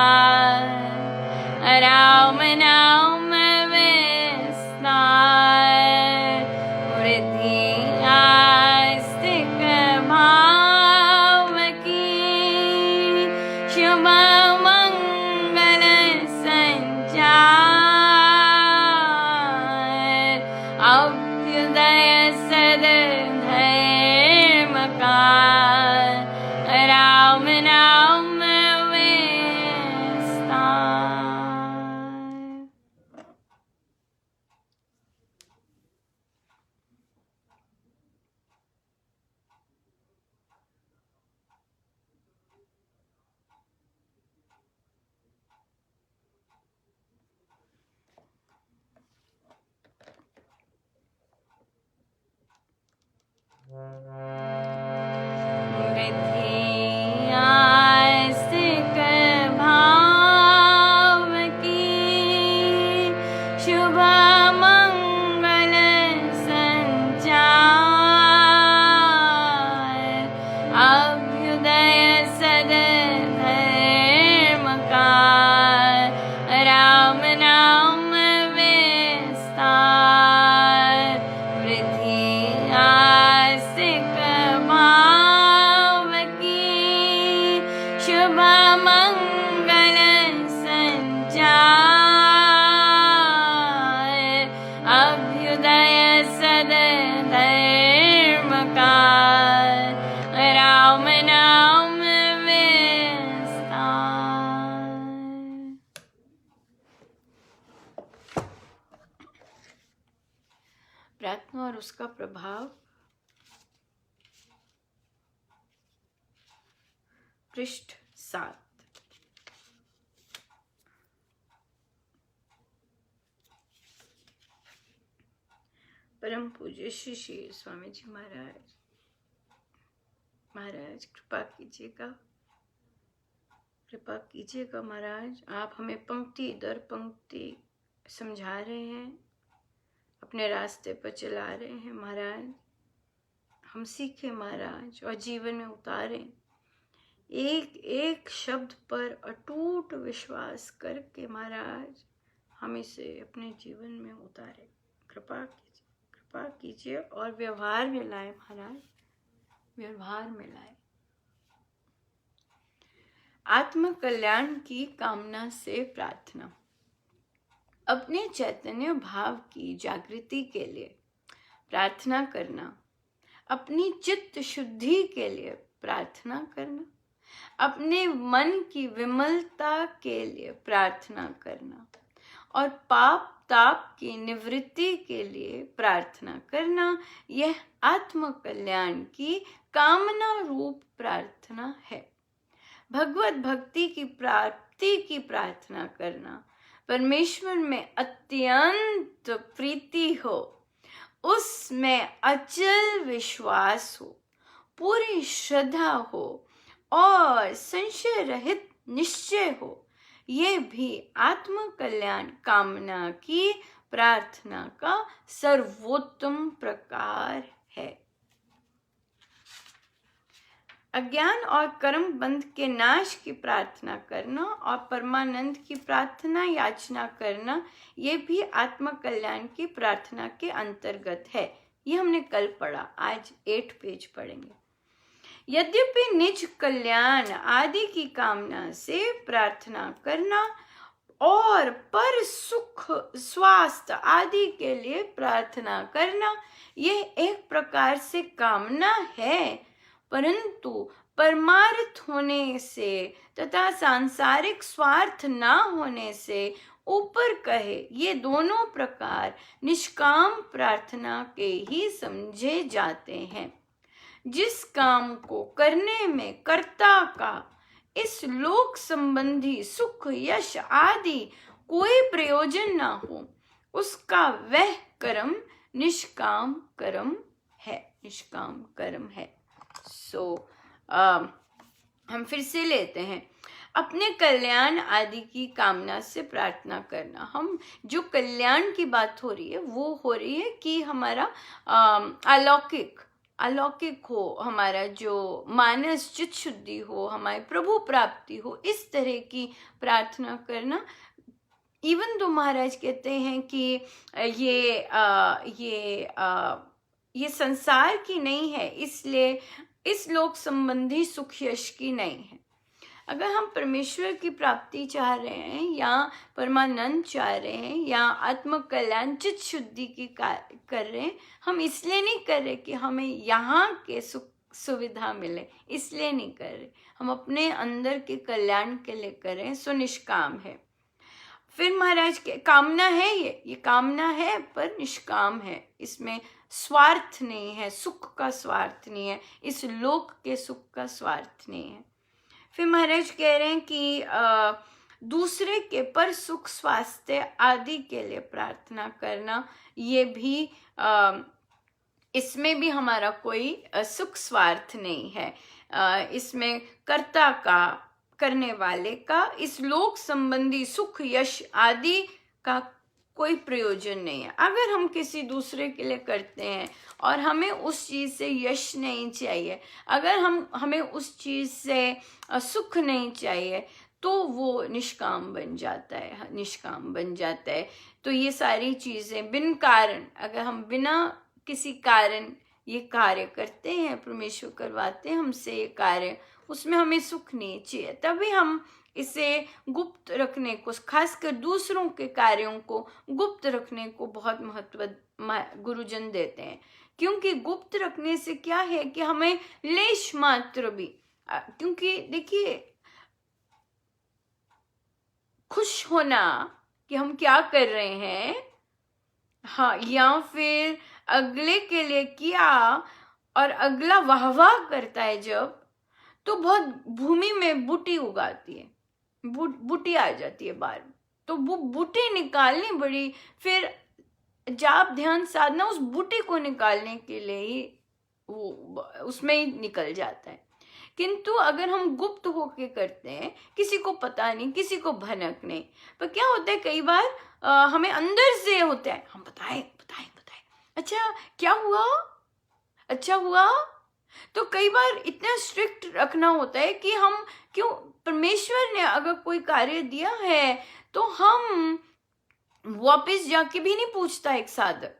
प्रार्थना और उसका प्रभाव। पृष्ठ 7। परम पूज्य श्री श्री स्वामी जी महाराज, कृपा कीजिएगा, कृपा कीजिएगा महाराज। आप हमें पंक्ति दर पंक्ति समझा रहे हैं, अपने रास्ते पर चला रहे हैं महाराज। हम सीखें महाराज और जीवन में उतारें, एक एक शब्द पर अटूट विश्वास करके महाराज हम इसे अपने जीवन में उतारें। कृपा कीजिए और व्यवहार में लाए महाराज, व्यवहार में लाए। आत्म कल्याण की कामना से प्रार्थना। अपने चैतन्य भाव की जागृति के लिए प्रार्थना करना, अपनी चित्त शुद्धि के लिए प्रार्थना करना, अपने मन की विमलता के लिए प्रार्थना करना और पाप ताप की निवृत्ति के लिए प्रार्थना करना, यह आत्म कल्याण की कामना रूप प्रार्थना है। भगवत भक्ति की प्राप्ति की प्रार्थना करना, परमेश्वर में अत्यंत प्रीति हो, उसमें अचल विश्वास हो, पूरी श्रद्धा हो और संशय रहित निश्चय हो, ये भी आत्म कल्याण कामना की प्रार्थना का सर्वोत्तम प्रकार है। अज्ञान और कर्म बंध के नाश की प्रार्थना करना और परमानंद की प्रार्थना याचना करना, ये भी आत्म कल्याण की प्रार्थना के अंतर्गत है। ये हमने कल पढ़ा, आज 8 पेज पढ़ेंगे। यद्यपि निज कल्याण आदि की कामना से प्रार्थना करना और पर सुख स्वास्थ्य आदि के लिए प्रार्थना करना, यह एक प्रकार से कामना है, परंतु परमार्थ होने से तथा सांसारिक स्वार्थ ना होने से ऊपर कहे ये दोनों प्रकार निष्काम प्रार्थना के ही समझे जाते हैं। जिस काम को करने में कर्ता का इस लोक संबंधी सुख यश आदि कोई प्रयोजन ना हो, उसका वह कर्म निष्काम कर्म है, निष्काम कर्म है। हम फिर से लेते हैं। अपने कल्याण आदि की कामना से प्रार्थना करना। हम जो कल्याण की बात हो रही है वो हो रही है कि हमारा अलौकिक हो, हमारा जो मानस चित्त शुद्धि हो, हमारी प्रभु प्राप्ति हो, इस तरह की प्रार्थना करना। इवन तो महाराज कहते हैं कि ये संसार की नहीं है, इसलिए इस लोक संबंधी सुख यश की नहीं है। अगर हम परमेश्वर की प्राप्ति चाह रहे हैं या परमानंद चाह रहे हैं या आत्म कल्याण चित्त शुद्धि की कर रहे हैं, हम इसलिए नहीं कर रहे कि हमें यहाँ के सुख सुविधा मिले, इसलिए नहीं कर रहे, हम अपने अंदर के कल्याण के लिए कर रहे हैं, सो निष्काम है। फिर महाराज के कामना है, ये कामना है पर निष्काम है, इसमें स्वार्थ नहीं है, सुख का स्वार्थ नहीं है, इस लोक के सुख का स्वार्थ नहीं है। फिर महाराज कह रहे हैं कि दूसरे के पर सुख स्वास्थ्य आदि के लिए प्रार्थना करना, ये भी इसमें भी हमारा कोई सुख स्वार्थ नहीं है, इसमें कर्ता का, करने वाले का इस लोक संबंधी सुख यश आदि का कोई प्रयोजन नहीं है। अगर हम किसी दूसरे के लिए करते हैं और हमें उस चीज़ से यश नहीं चाहिए, अगर हमें उस चीज़ से सुख नहीं चाहिए, तो वो निष्काम बन जाता है, निष्काम बन जाता है। तो ये सारी चीज़ें बिन कारण, अगर हम बिना किसी कारण ये कार्य करते हैं, परमेश्वर करवाते हैं हमसे ये कार्य, उसमें हमें सुख नहीं चाहिए, तभी हम इसे गुप्त रखने को, खासकर दूसरों के कार्यों को गुप्त रखने को बहुत महत्व गुरुजन देते हैं। क्योंकि गुप्त रखने से क्या है कि हमें लेश मात्र भी, क्योंकि देखिए खुश होना कि हम क्या कर रहे हैं, हाँ, या फिर अगले के लिए किया और अगला वाह वाह करता है जब, तो बहुत भूमि में बूटी उगाती है, बूटी आ जाती है बाहर। तो वो बूटी निकालनी बड़ी, फिर जाप ध्यान साधना उस बूटी को निकालने के लिए ही वो उसमें ही निकल जाता है। किंतु अगर हम गुप्त होके करते हैं, किसी को पता नहीं, किसी को भनक नहीं, पर क्या होता है कई बार हमें अंदर से होता है हम बताएं बताएं बताएं, अच्छा क्या हुआ, अच्छा हुआ। तो कई बार इतना स्ट्रिक्ट रखना होता है कि हम क्यों, परमेश्वर ने अगर कोई कार्य दिया है तो हम वापस जाके भी नहीं पूछता। एक साधक,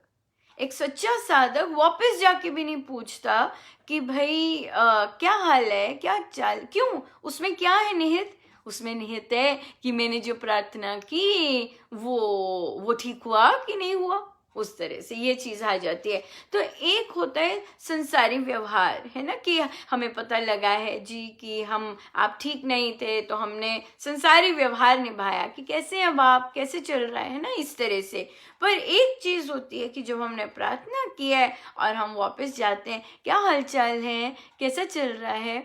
एक सच्चा साधक वापस जाके भी नहीं पूछता कि भाई क्या हाल है, क्या चाल, क्यों, उसमें क्या है निहित, उसमें निहित है कि मैंने जो प्रार्थना की वो ठीक हुआ कि नहीं हुआ, उस तरह से ये चीज आ जाती है। तो एक होता है संसारी व्यवहार, है ना, कि हमें पता लगा है जी कि आप ठीक नहीं थे, तो हमने संसारी व्यवहार निभाया कि कैसे अब आप कैसे चल रहा है ना, इस तरह से। पर एक चीज होती है कि जब हमने प्रार्थना की है और हम वापस जाते हैं, क्या हालचाल है, कैसा चल रहा है।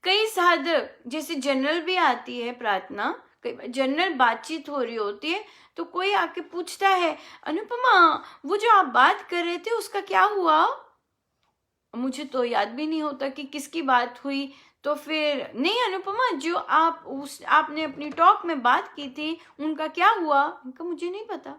कई साधक, जैसे जनरल भी आती है प्रार्थना, कई जनरल बातचीत हो रही होती है, तो कोई आके पूछता है अनुपमा वो जो आप बात कर रहे थे उसका क्या हुआ, मुझे तो याद भी नहीं होता कि किसकी बात हुई। तो फिर नहीं अनुपमा, जो आपने अपनी टॉक में बात की थी उनका क्या हुआ, उनका मुझे नहीं पता,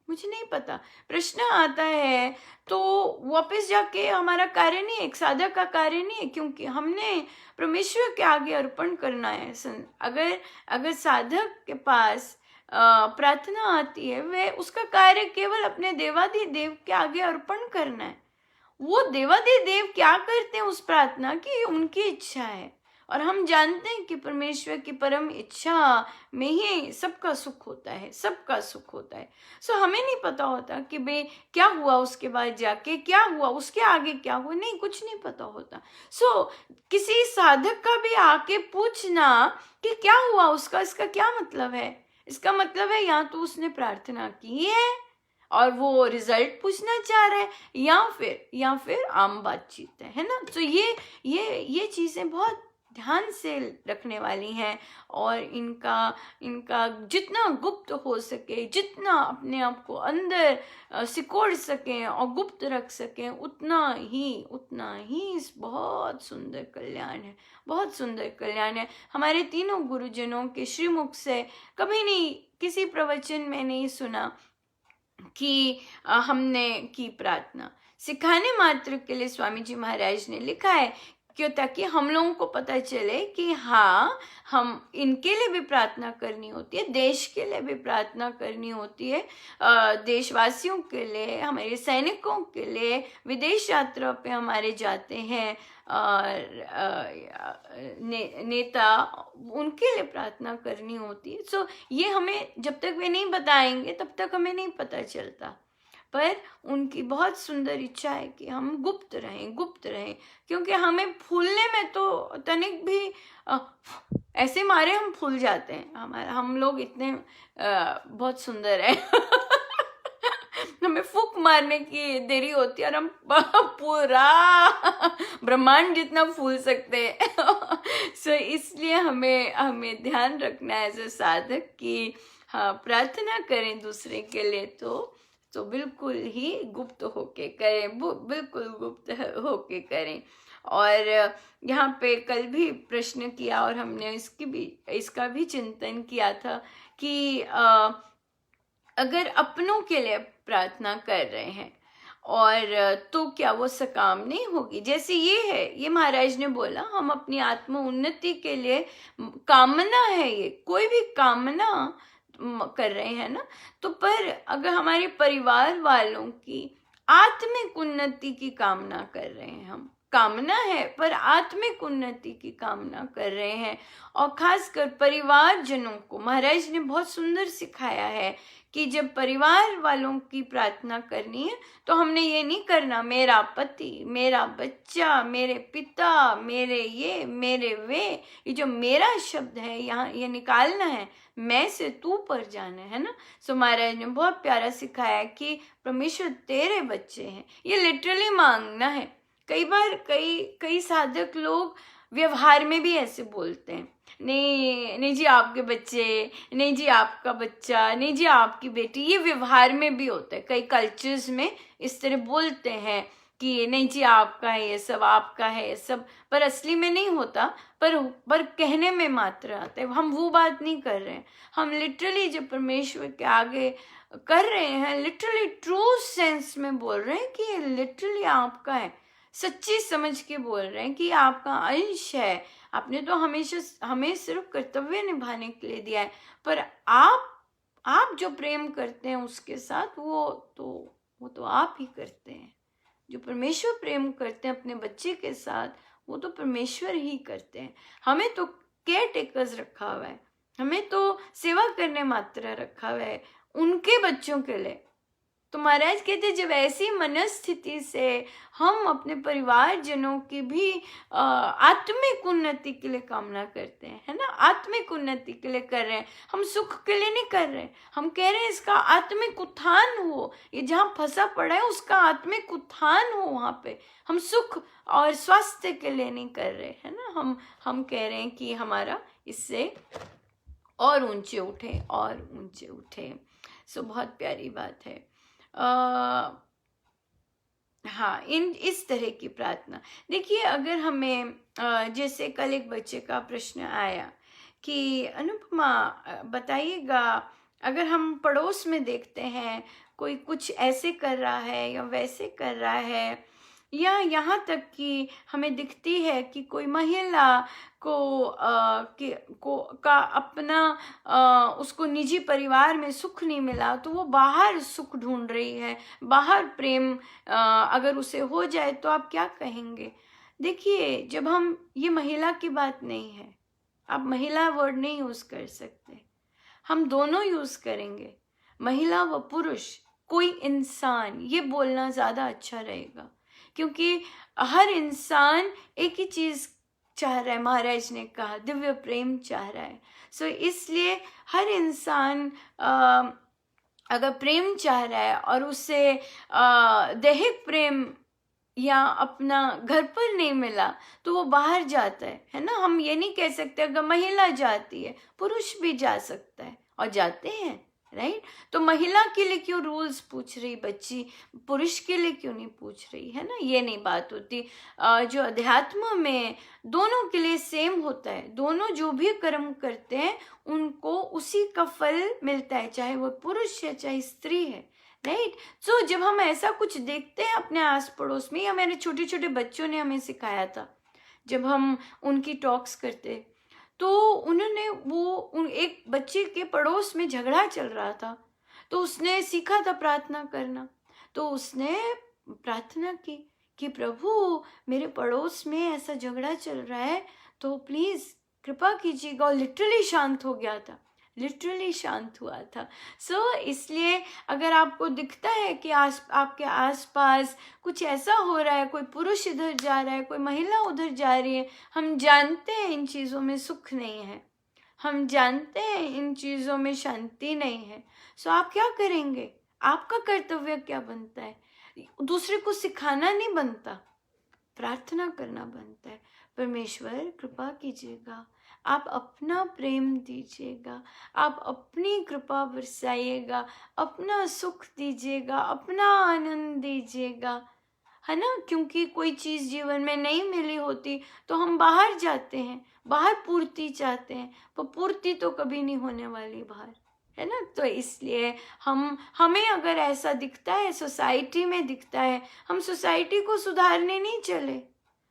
मुझे नहीं पता। प्रश्न आता है तो वापस जाके हमारा कार्य नहीं है, एक साधक का कार्य नहीं है, क्योंकि हमने परमेश्वर के आगे अर्पण करना है। अगर साधक के पास प्रार्थना आती है, वह उसका कार्य केवल अपने देवाधिदेव के आगे अर्पण करना है। वो देवाधिदेव क्या करते हैं उस प्रार्थना की, उनकी इच्छा है, और हम जानते हैं कि परमेश्वर की परम इच्छा में ही सबका सुख होता है, सबका सुख होता है। सो हमें नहीं पता होता कि भाई क्या हुआ, उसके बाद जाके क्या हुआ, उसके आगे क्या हुआ, नहीं, कुछ नहीं पता होता। सो किसी साधक का भी आके पूछना कि क्या हुआ उसका, इसका क्या मतलब है, इसका मतलब है या तो उसने प्रार्थना की है और वो रिजल्ट पूछना चाह रहा है, या फिर आम बातचीत है ना। तो ये चीजें बहुत ध्यान से रखने वाली हैं, और इनका जितना गुप्त हो सके, जितना अपने आप को अंदर सिकोड़ सकें और गुप्त रख सकें, उतना ही बहुत सुंदर कल्याण है, बहुत सुंदर कल्याण है। हमारे तीनों गुरुजनों के श्रीमुख से कभी नहीं, किसी प्रवचन में नहीं सुना कि हमने की प्रार्थना। सिखाने मात्र के लिए स्वामी जी महाराज ने लिखा है, क्यों, ताकि हम लोगों को पता चले कि हाँ, हम इनके लिए भी प्रार्थना करनी होती है, देश के लिए भी प्रार्थना करनी होती है, देशवासियों के लिए, हमारे सैनिकों के लिए, विदेश यात्रा पे हमारे जाते हैं नेता, उनके लिए प्रार्थना करनी होती है। सो ये हमें जब तक वे नहीं बताएंगे तब तक हमें नहीं पता चलता, पर उनकी बहुत सुंदर इच्छा है कि हम गुप्त रहें, क्योंकि हमें फूलने में तो तनिक भी ऐसे मारे हम फूल जाते हैं, हम लोग इतने बहुत सुंदर है हमें फूक मारने की देरी होती है और हम पूरा ब्रह्मांड जितना फूल सकते हैं सो इसलिए हमें ध्यान रखना है एज अ साधक कि हाँ, प्रार्थना करें दूसरे के लिए तो बिल्कुल ही गुप्त होके करें, बिल्कुल गुप्त होके करें। और यहाँ पे कल भी प्रश्न किया और हमने इसका भी चिंतन किया था कि अगर अपनों के लिए प्रार्थना कर रहे हैं और तो क्या वो सकाम नहीं होगी। जैसे ये महाराज ने बोला, हम अपनी आत्म उन्नति के लिए कामना है, ये कोई भी कामना कर रहे हैं ना, तो पर अगर हमारे परिवार वालों की आत्मिक उन्नति की कामना कर रहे हैं, हम कामना है पर आत्मिक उन्नति की कामना कर रहे हैं, और खासकर परिवार जनों को महाराज ने बहुत सुंदर सिखाया है कि जब परिवार वालों की प्रार्थना करनी है तो हमने ये नहीं करना मेरा पति, मेरा बच्चा, मेरे पिता, मेरे ये, मेरे वे, ये जो मेरा शब्द है यहाँ ये निकालना है, मैं से तू पर जाना है ना। सो महाराज ने बहुत प्यारा सिखाया कि परमेश्वर तेरे बच्चे हैं, ये लिटरली मांगना है। कई बार कई साधक लोग व्यवहार में भी ऐसे बोलते हैं, नहीं नहीं जी आपके बच्चे, नहीं जी आपका बच्चा, नहीं जी आपकी बेटी, ये व्यवहार में भी होता है। कई कल्चर्स में इस तरह बोलते हैं कि नहीं जी आपका है ये सब, आपका है ये सब, पर असली में नहीं होता, पर कहने में मात्र आता है। हम वो बात नहीं कर रहे हैं, हम लिटरली जब परमेश्वर के आगे कर रहे हैं, लिटरली ट्रू सेंस में बोल रहे हैं कि ये लिटरली आपका है, सच्ची समझ के बोल रहे हैं कि आपका अंश है। आपने तो हमेशा हमें सिर्फ कर्तव्य निभाने के लिए दिया है, पर आप जो प्रेम करते हैं उसके साथ वो तो आप ही करते हैं। जो परमेश्वर प्रेम करते हैं अपने बच्चे के साथ, वो तो परमेश्वर ही करते हैं। हमें तो केयर टेकर्स रखा हुआ है, हमें तो सेवा करने मात्र रखा हुआ है उनके बच्चों के लिए। तो महाराज कहते जब ऐसी मनस्थिति से हम अपने परिवार जनों की भी आत्मिक उन्नति के लिए कामना करते हैं, है ना, आत्मिक उन्नति के लिए कर रहे हैं, हम सुख के लिए नहीं कर रहे हैं, हम कह रहे हैं इसका आत्मिक उत्थान हो, ये जहाँ फंसा पड़ा है उसका आत्मिक उत्थान हो, वहाँ पे हम सुख और स्वास्थ्य के लिए नहीं कर रहे, है ना। हम कह रहे हैं कि हमारा इससे और ऊंचे उठे और ऊंचे उठे। सो बहुत प्यारी बात है। हाँ, इस तरह की प्रार्थना। देखिए अगर हमें जैसे कल एक बच्चे का प्रश्न आया कि अनुपमा बताइएगा, अगर हम पड़ोस में देखते हैं कोई कुछ ऐसे कर रहा है या वैसे कर रहा है, या यहाँ तक कि हमें दिखती है कि कोई महिला का अपना उसको निजी परिवार में सुख नहीं मिला तो वो बाहर सुख ढूंढ रही है, बाहर प्रेम अगर उसे हो जाए तो आप क्या कहेंगे? देखिए जब हम, ये महिला की बात नहीं है, आप महिला वर्ड नहीं यूज कर सकते, हम दोनों यूज करेंगे, महिला व पुरुष, कोई इंसान, ये बोलना ज्यादा अच्छा रहेगा, क्योंकि हर इंसान एक ही चीज चाह रहा है। महाराज ने कहा दिव्य प्रेम चाह रहा है। सो इसलिए हर इंसान अगर प्रेम चाह रहा है और उसे दैहिक प्रेम या अपना घर पर नहीं मिला तो वो बाहर जाता है ना। हम ये नहीं कह सकते अगर महिला जाती है, पुरुष भी जा सकता है और जाते हैं, राइट। तो महिला के लिए क्यों रूल्स पूछ रही बच्ची, पुरुष के लिए क्यों नहीं पूछ रही, है ना। ये नहीं बात होती। जो अध्यात्म में दोनों के लिए सेम होता है, दोनों जो भी कर्म करते हैं उनको उसी का फल मिलता है, चाहे वो पुरुष है चाहे स्त्री है, राइट। सो जब हम ऐसा कुछ देखते हैं अपने आस पड़ोस में, या मेरे छोटे छोटे बच्चों ने हमें सिखाया था जब हम उनकी टॉक्स करते, तो उन्होंने एक बच्चे के पड़ोस में झगड़ा चल रहा था, तो उसने सीखा था प्रार्थना करना। तो उसने प्रार्थना की कि प्रभु मेरे पड़ोस में ऐसा झगड़ा चल रहा है तो प्लीज कृपा कीजिएगा, और लिटरली शांत हो गया था, लिटरली शांत हुआ था। सो इसलिए अगर आपको दिखता है कि आपके आसपास कुछ ऐसा हो रहा है, कोई पुरुष इधर जा रहा है, कोई महिला उधर जा रही है, हम जानते हैं इन चीज़ों में सुख नहीं है, हम जानते हैं इन चीज़ों में शांति नहीं है। सो आप क्या करेंगे? आपका कर्तव्य क्या बनता है? दूसरे को सिखाना नहीं बनता, प्रार्थना करना बनता है। परमेश्वर कृपा कीजिएगा, आप अपना प्रेम दीजिएगा, आप अपनी कृपा बरसाइएगा, अपना सुख दीजिएगा, अपना आनंद दीजिएगा, है ना। क्योंकि कोई चीज़ जीवन में नहीं मिली होती तो हम बाहर जाते हैं, बाहर पूर्ति चाहते हैं, पर पूर्ति तो कभी नहीं होने वाली बाहर, है ना। तो इसलिए हमें अगर ऐसा दिखता है, सोसाइटी में दिखता है, हम सोसाइटी को सुधारने नहीं चले,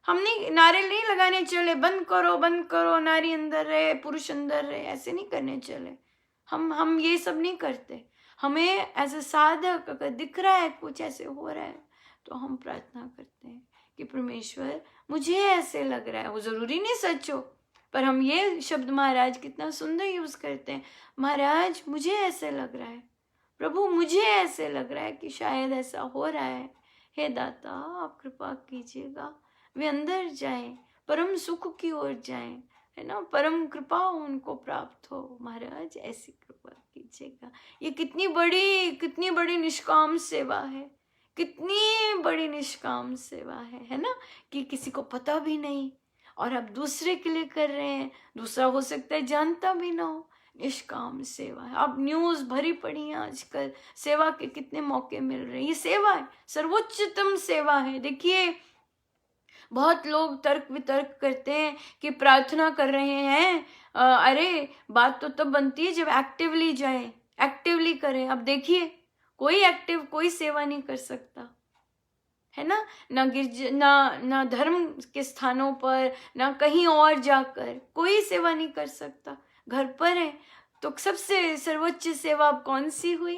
हम नहीं नारे नहीं लगाने चले बंद करो, नारी अंदर रहे पुरुष अंदर रहे, ऐसे नहीं करने चले। हम ये सब नहीं करते। हमें एज अ साधक अगर दिख रहा है कुछ ऐसे हो रहा है तो हम प्रार्थना करते हैं कि परमेश्वर मुझे ऐसे लग रहा है, वो जरूरी नहीं सच हो, पर हम ये शब्द महाराज कितना सुंदर यूज करते हैं, महाराज मुझे ऐसे लग रहा है, प्रभु मुझे ऐसे लग रहा है कि शायद ऐसा हो रहा है, हे दाता आप कृपा कीजिएगा, वे अंदर जाएं, परम सुख की ओर जाएं, है ना, परम कृपा उनको प्राप्त हो। महाराज ऐसी कृपा कीजिएगा। ये कितनी बड़ी निष्काम सेवा है, कितनी बड़ी निष्काम सेवा है ना, कि किसी को पता भी नहीं और आप दूसरे के लिए कर रहे हैं, दूसरा हो सकता है जानता भी ना हो। निष्काम सेवा है। आप न्यूज़ भरी पड़ी हैं आजकल, सेवा के कितने मौके मिल रहे हैं। ये सेवा है, सर्वोच्चतम सेवा है। देखिए बहुत लोग तर्क वितर्क करते हैं कि प्रार्थना कर रहे हैं, अरे बात तो तब बनती है जब एक्टिवली जाए, एक्टिवली करें। अब देखिए कोई सेवा नहीं कर सकता, है ना, ना धर्म के स्थानों पर, ना कहीं और जाकर कोई सेवा नहीं कर सकता, घर पर है। तो सबसे सर्वोच्च सेवा अब कौन सी हुई?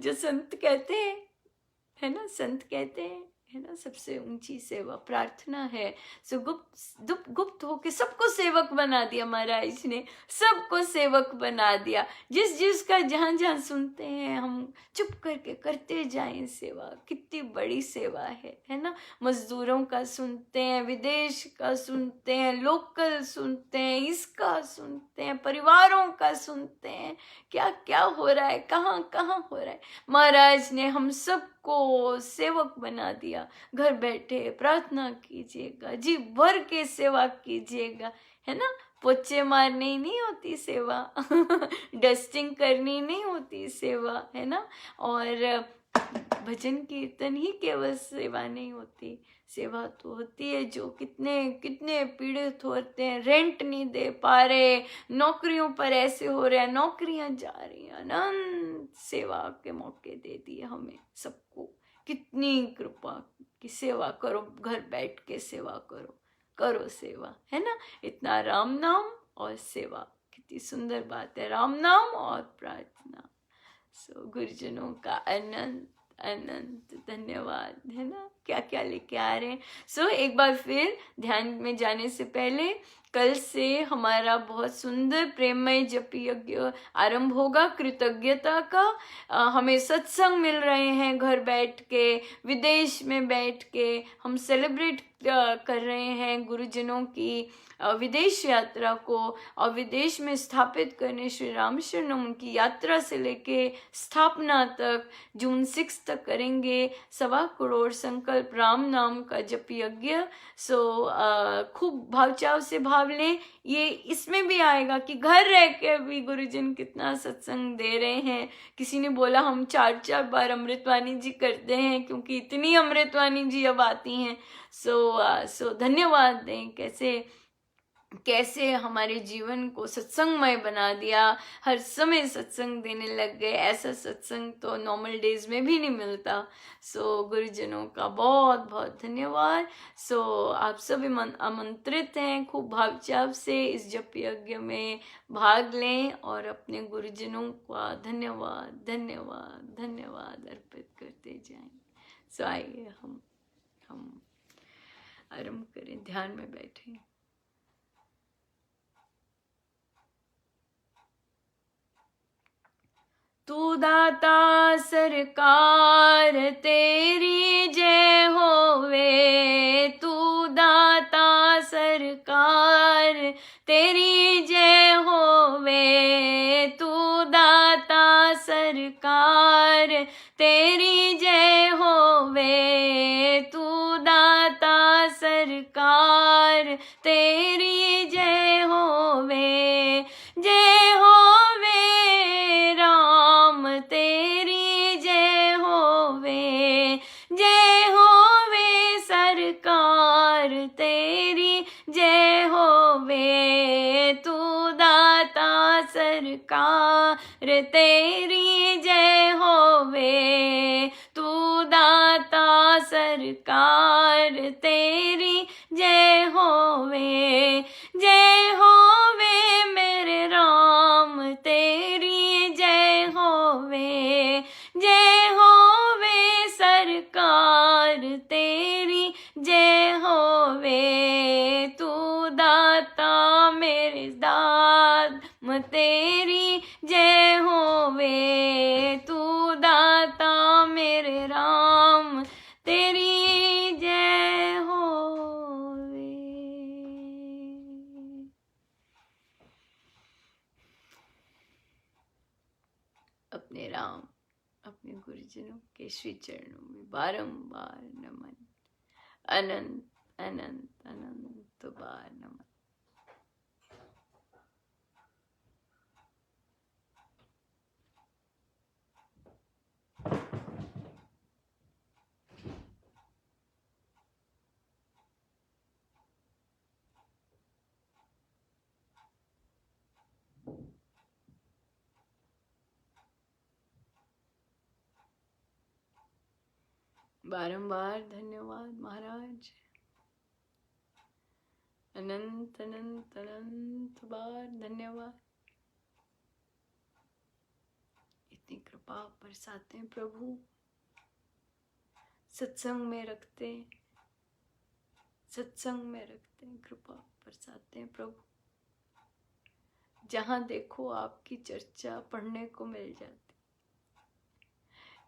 जो संत कहते हैं, है ना, संत कहते हैं, है ना, सबसे ऊंची सेवा प्रार्थना है। सो गुप्त होके सबको सेवक बना दिया महाराज ने, सबको सेवक बना दिया। जिसका जहां सुनते हैं हम चुप करके करते जाएं सेवा। कितनी बड़ी सेवा है ना। मजदूरों का सुनते हैं, विदेश का सुनते हैं, लोकल सुनते हैं, इसका सुनते हैं, परिवारों का सुनते हैं, क्या क्या हो रहा है, कहाँ कहाँ हो रहा है। महाराज ने हम सबको सेवक बना दिया। घर बैठे प्रार्थना कीजिएगा, जी भर के सेवा कीजिएगा, है ना। पोछे मारनी नहीं होती सेवा, डस्टिंग करनी नहीं होती सेवा, है ना। और भजन कीर्तन ही केवल सेवा नहीं होती, सेवा तो होती है जो कितने कितने पीड़ित होते हैं, रेंट नहीं दे पा रहे, नौकरियों पर ऐसे हो रहे हैं, नौकरियां जा रही हैं, अनंत सेवा के मौके दे दिए हमें सबको। कितनी कृपा की सेवा करो, घर बैठ के सेवा करो सेवा, है ना। इतना राम नाम और सेवा, कितनी सुंदर बात है, राम नाम और प्रार्थना। सो गुरुजनों का अनंत अनंत धन्यवाद, है ना। क्या क्या लेके आ रहे हैं। सो एक बार फिर ध्यान में जाने से पहले, कल से हमारा बहुत सुंदर प्रेममय जप यज्ञ आरंभ होगा, कृतज्ञता का। हमें सत्संग मिल रहे हैं घर बैठ के, विदेश में बैठ के हम सेलिब्रेट कर रहे हैं गुरुजनों की विदेश यात्रा को, और विदेश में स्थापित करने श्री राम शरणम उनकी यात्रा से लेके स्थापना तक जून 6 तक करेंगे 1.25 करोड़ संकल्प राम नाम का जप यज्ञ। सो खूब भावचाव से भाव लें। ये इसमें भी आएगा कि घर रह के भी गुरुजन कितना सत्संग दे रहे हैं। किसी ने बोला हम 4 बार अमृतवाणी जी करते हैं, क्योंकि इतनी अमृतवाणी जी अब आती हैं। सो धन्यवाद दें, कैसे हमारे जीवन को सत्संगमय बना दिया, हर समय सत्संग देने लग गए। ऐसा सत्संग तो नॉर्मल डेज में भी नहीं मिलता। सो गुरुजनों का बहुत बहुत धन्यवाद। सो आप सभी आमंत्रित हैं, खूब भावचाव से इस जप यज्ञ में भाग लें और अपने गुरुजनों का धन्यवाद धन्यवाद धन्यवाद अर्पित करते जाएं। सो आइए हम आरंभ करें, ध्यान में बैठें। तू दाता सरकार तेरी जय होवे, तू दाता सरकार तेरी जय होवे, तू दाता सरकार तेरी जय होवे, तू दाता सरकार तेरी जय होवे, जय होवे राम तेरी जय होवे, जय होवे सरकार तेरी जय होवे, तू दाता सरकार तेरी जय होवे, तू दाता सरकार तेरी जय होवे, जय होवे मेरे राम तेरी जय होवे, जय होवे सरकार तेरी जय होवे, तू दाता मेरे दाद तेरी जय हो गुरुजनों के श्री चरणों में बारंबार नमन, अनंत अनंत अनंत बार नमन। बारंबार धन्यवाद महाराज, अनंत अनंत अनंत बार धन्यवाद। इतनी कृपा बरसाते हैं प्रभु, सत्संग में रखते हैं, सत्संग में रखते हैं, कृपा बरसाते हैं प्रभु। जहाँ देखो आपकी चर्चा पढ़ने को मिल जाती,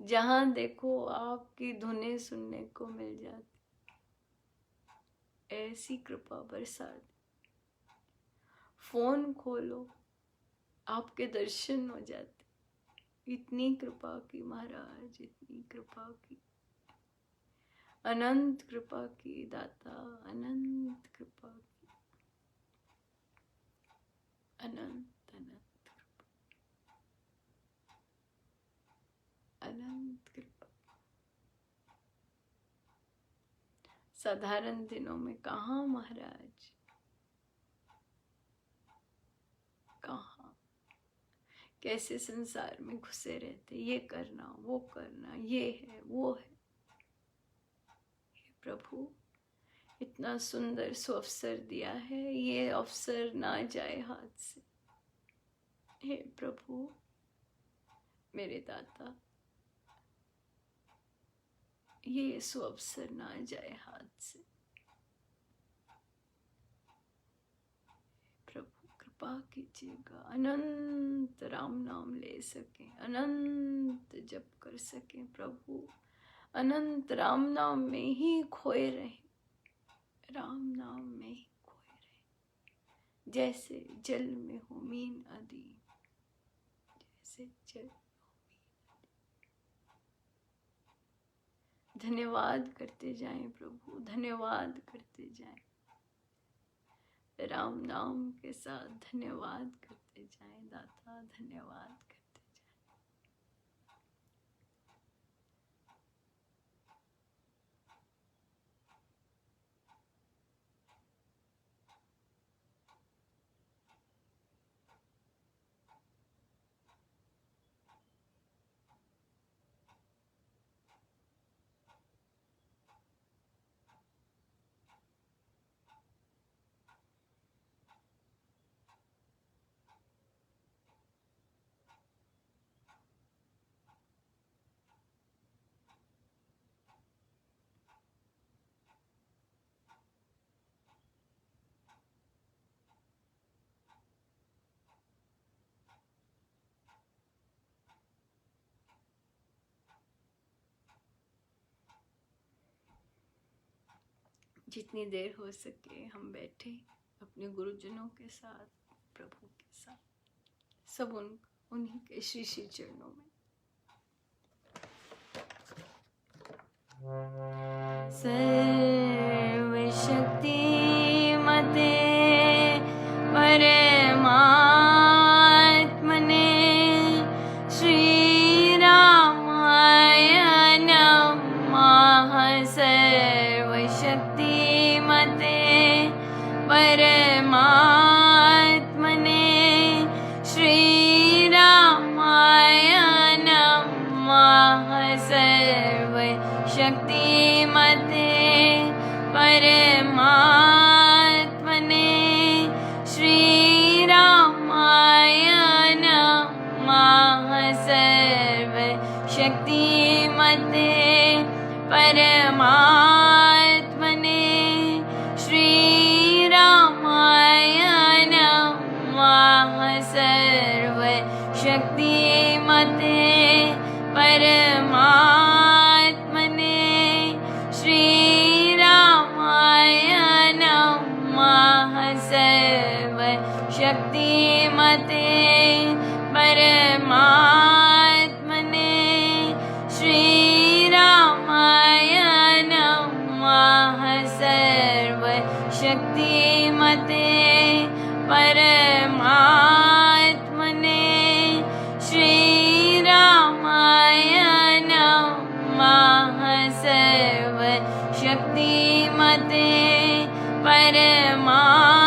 जहाँ देखो आपकी धुनें सुनने को मिल जाती। ऐसी कृपा बरसा दे। फोन खोलो आपके दर्शन हो जाते। इतनी कृपा की महाराज, इतनी कृपा की, अनंत कृपा की दाता, अनंत कृपा की, अनंत अनंत कृपा, अनंत कृपा। साधारण दिनों में कहाँ महाराज, कहाँ, कैसे संसार में घुसे रहते, ये करना वो करना, ये है वो है। हे प्रभु, इतना सुंदर सुअवसर दिया है, ये अवसर ना जाए हाथ से। हे प्रभु मेरे दाता, ये सुअवसर ना जाए हाथ से। प्रभु कृपा कीजिएगा, अनंत राम नाम ले सके, अनंत जप कर सके प्रभु, अनंत राम नाम में ही खोए रहे, राम नाम में ही खोए रहे। जैसे जल में हो मीन आदि, जैसे जल। धन्यवाद करते जाएं प्रभु, धन्यवाद करते जाएं, राम नाम के साथ धन्यवाद करते जाएं दाता, धन्यवाद करते जाएं। जितनी देर हो सके हम बैठे अपने गुरुजनों के साथ, प्रभु के साथ, सब उन्हीं के श्री श्री चरणों में। सर्वशक्ति मते परमात्मने श्री रामाय नमः। सर्वशक्ति मते परमात्मने श्री रामाय नमः। सर्वशक्ति मते परमात्मने श्री रामाय नमः। सर्वशक्ति मते परमात्मने श्री रामाय नमः। सर्वशक्ति मते परमात्मने श्री रामाय नमः। सर्वशक्ति मते परमात्मने श्री परमात्मा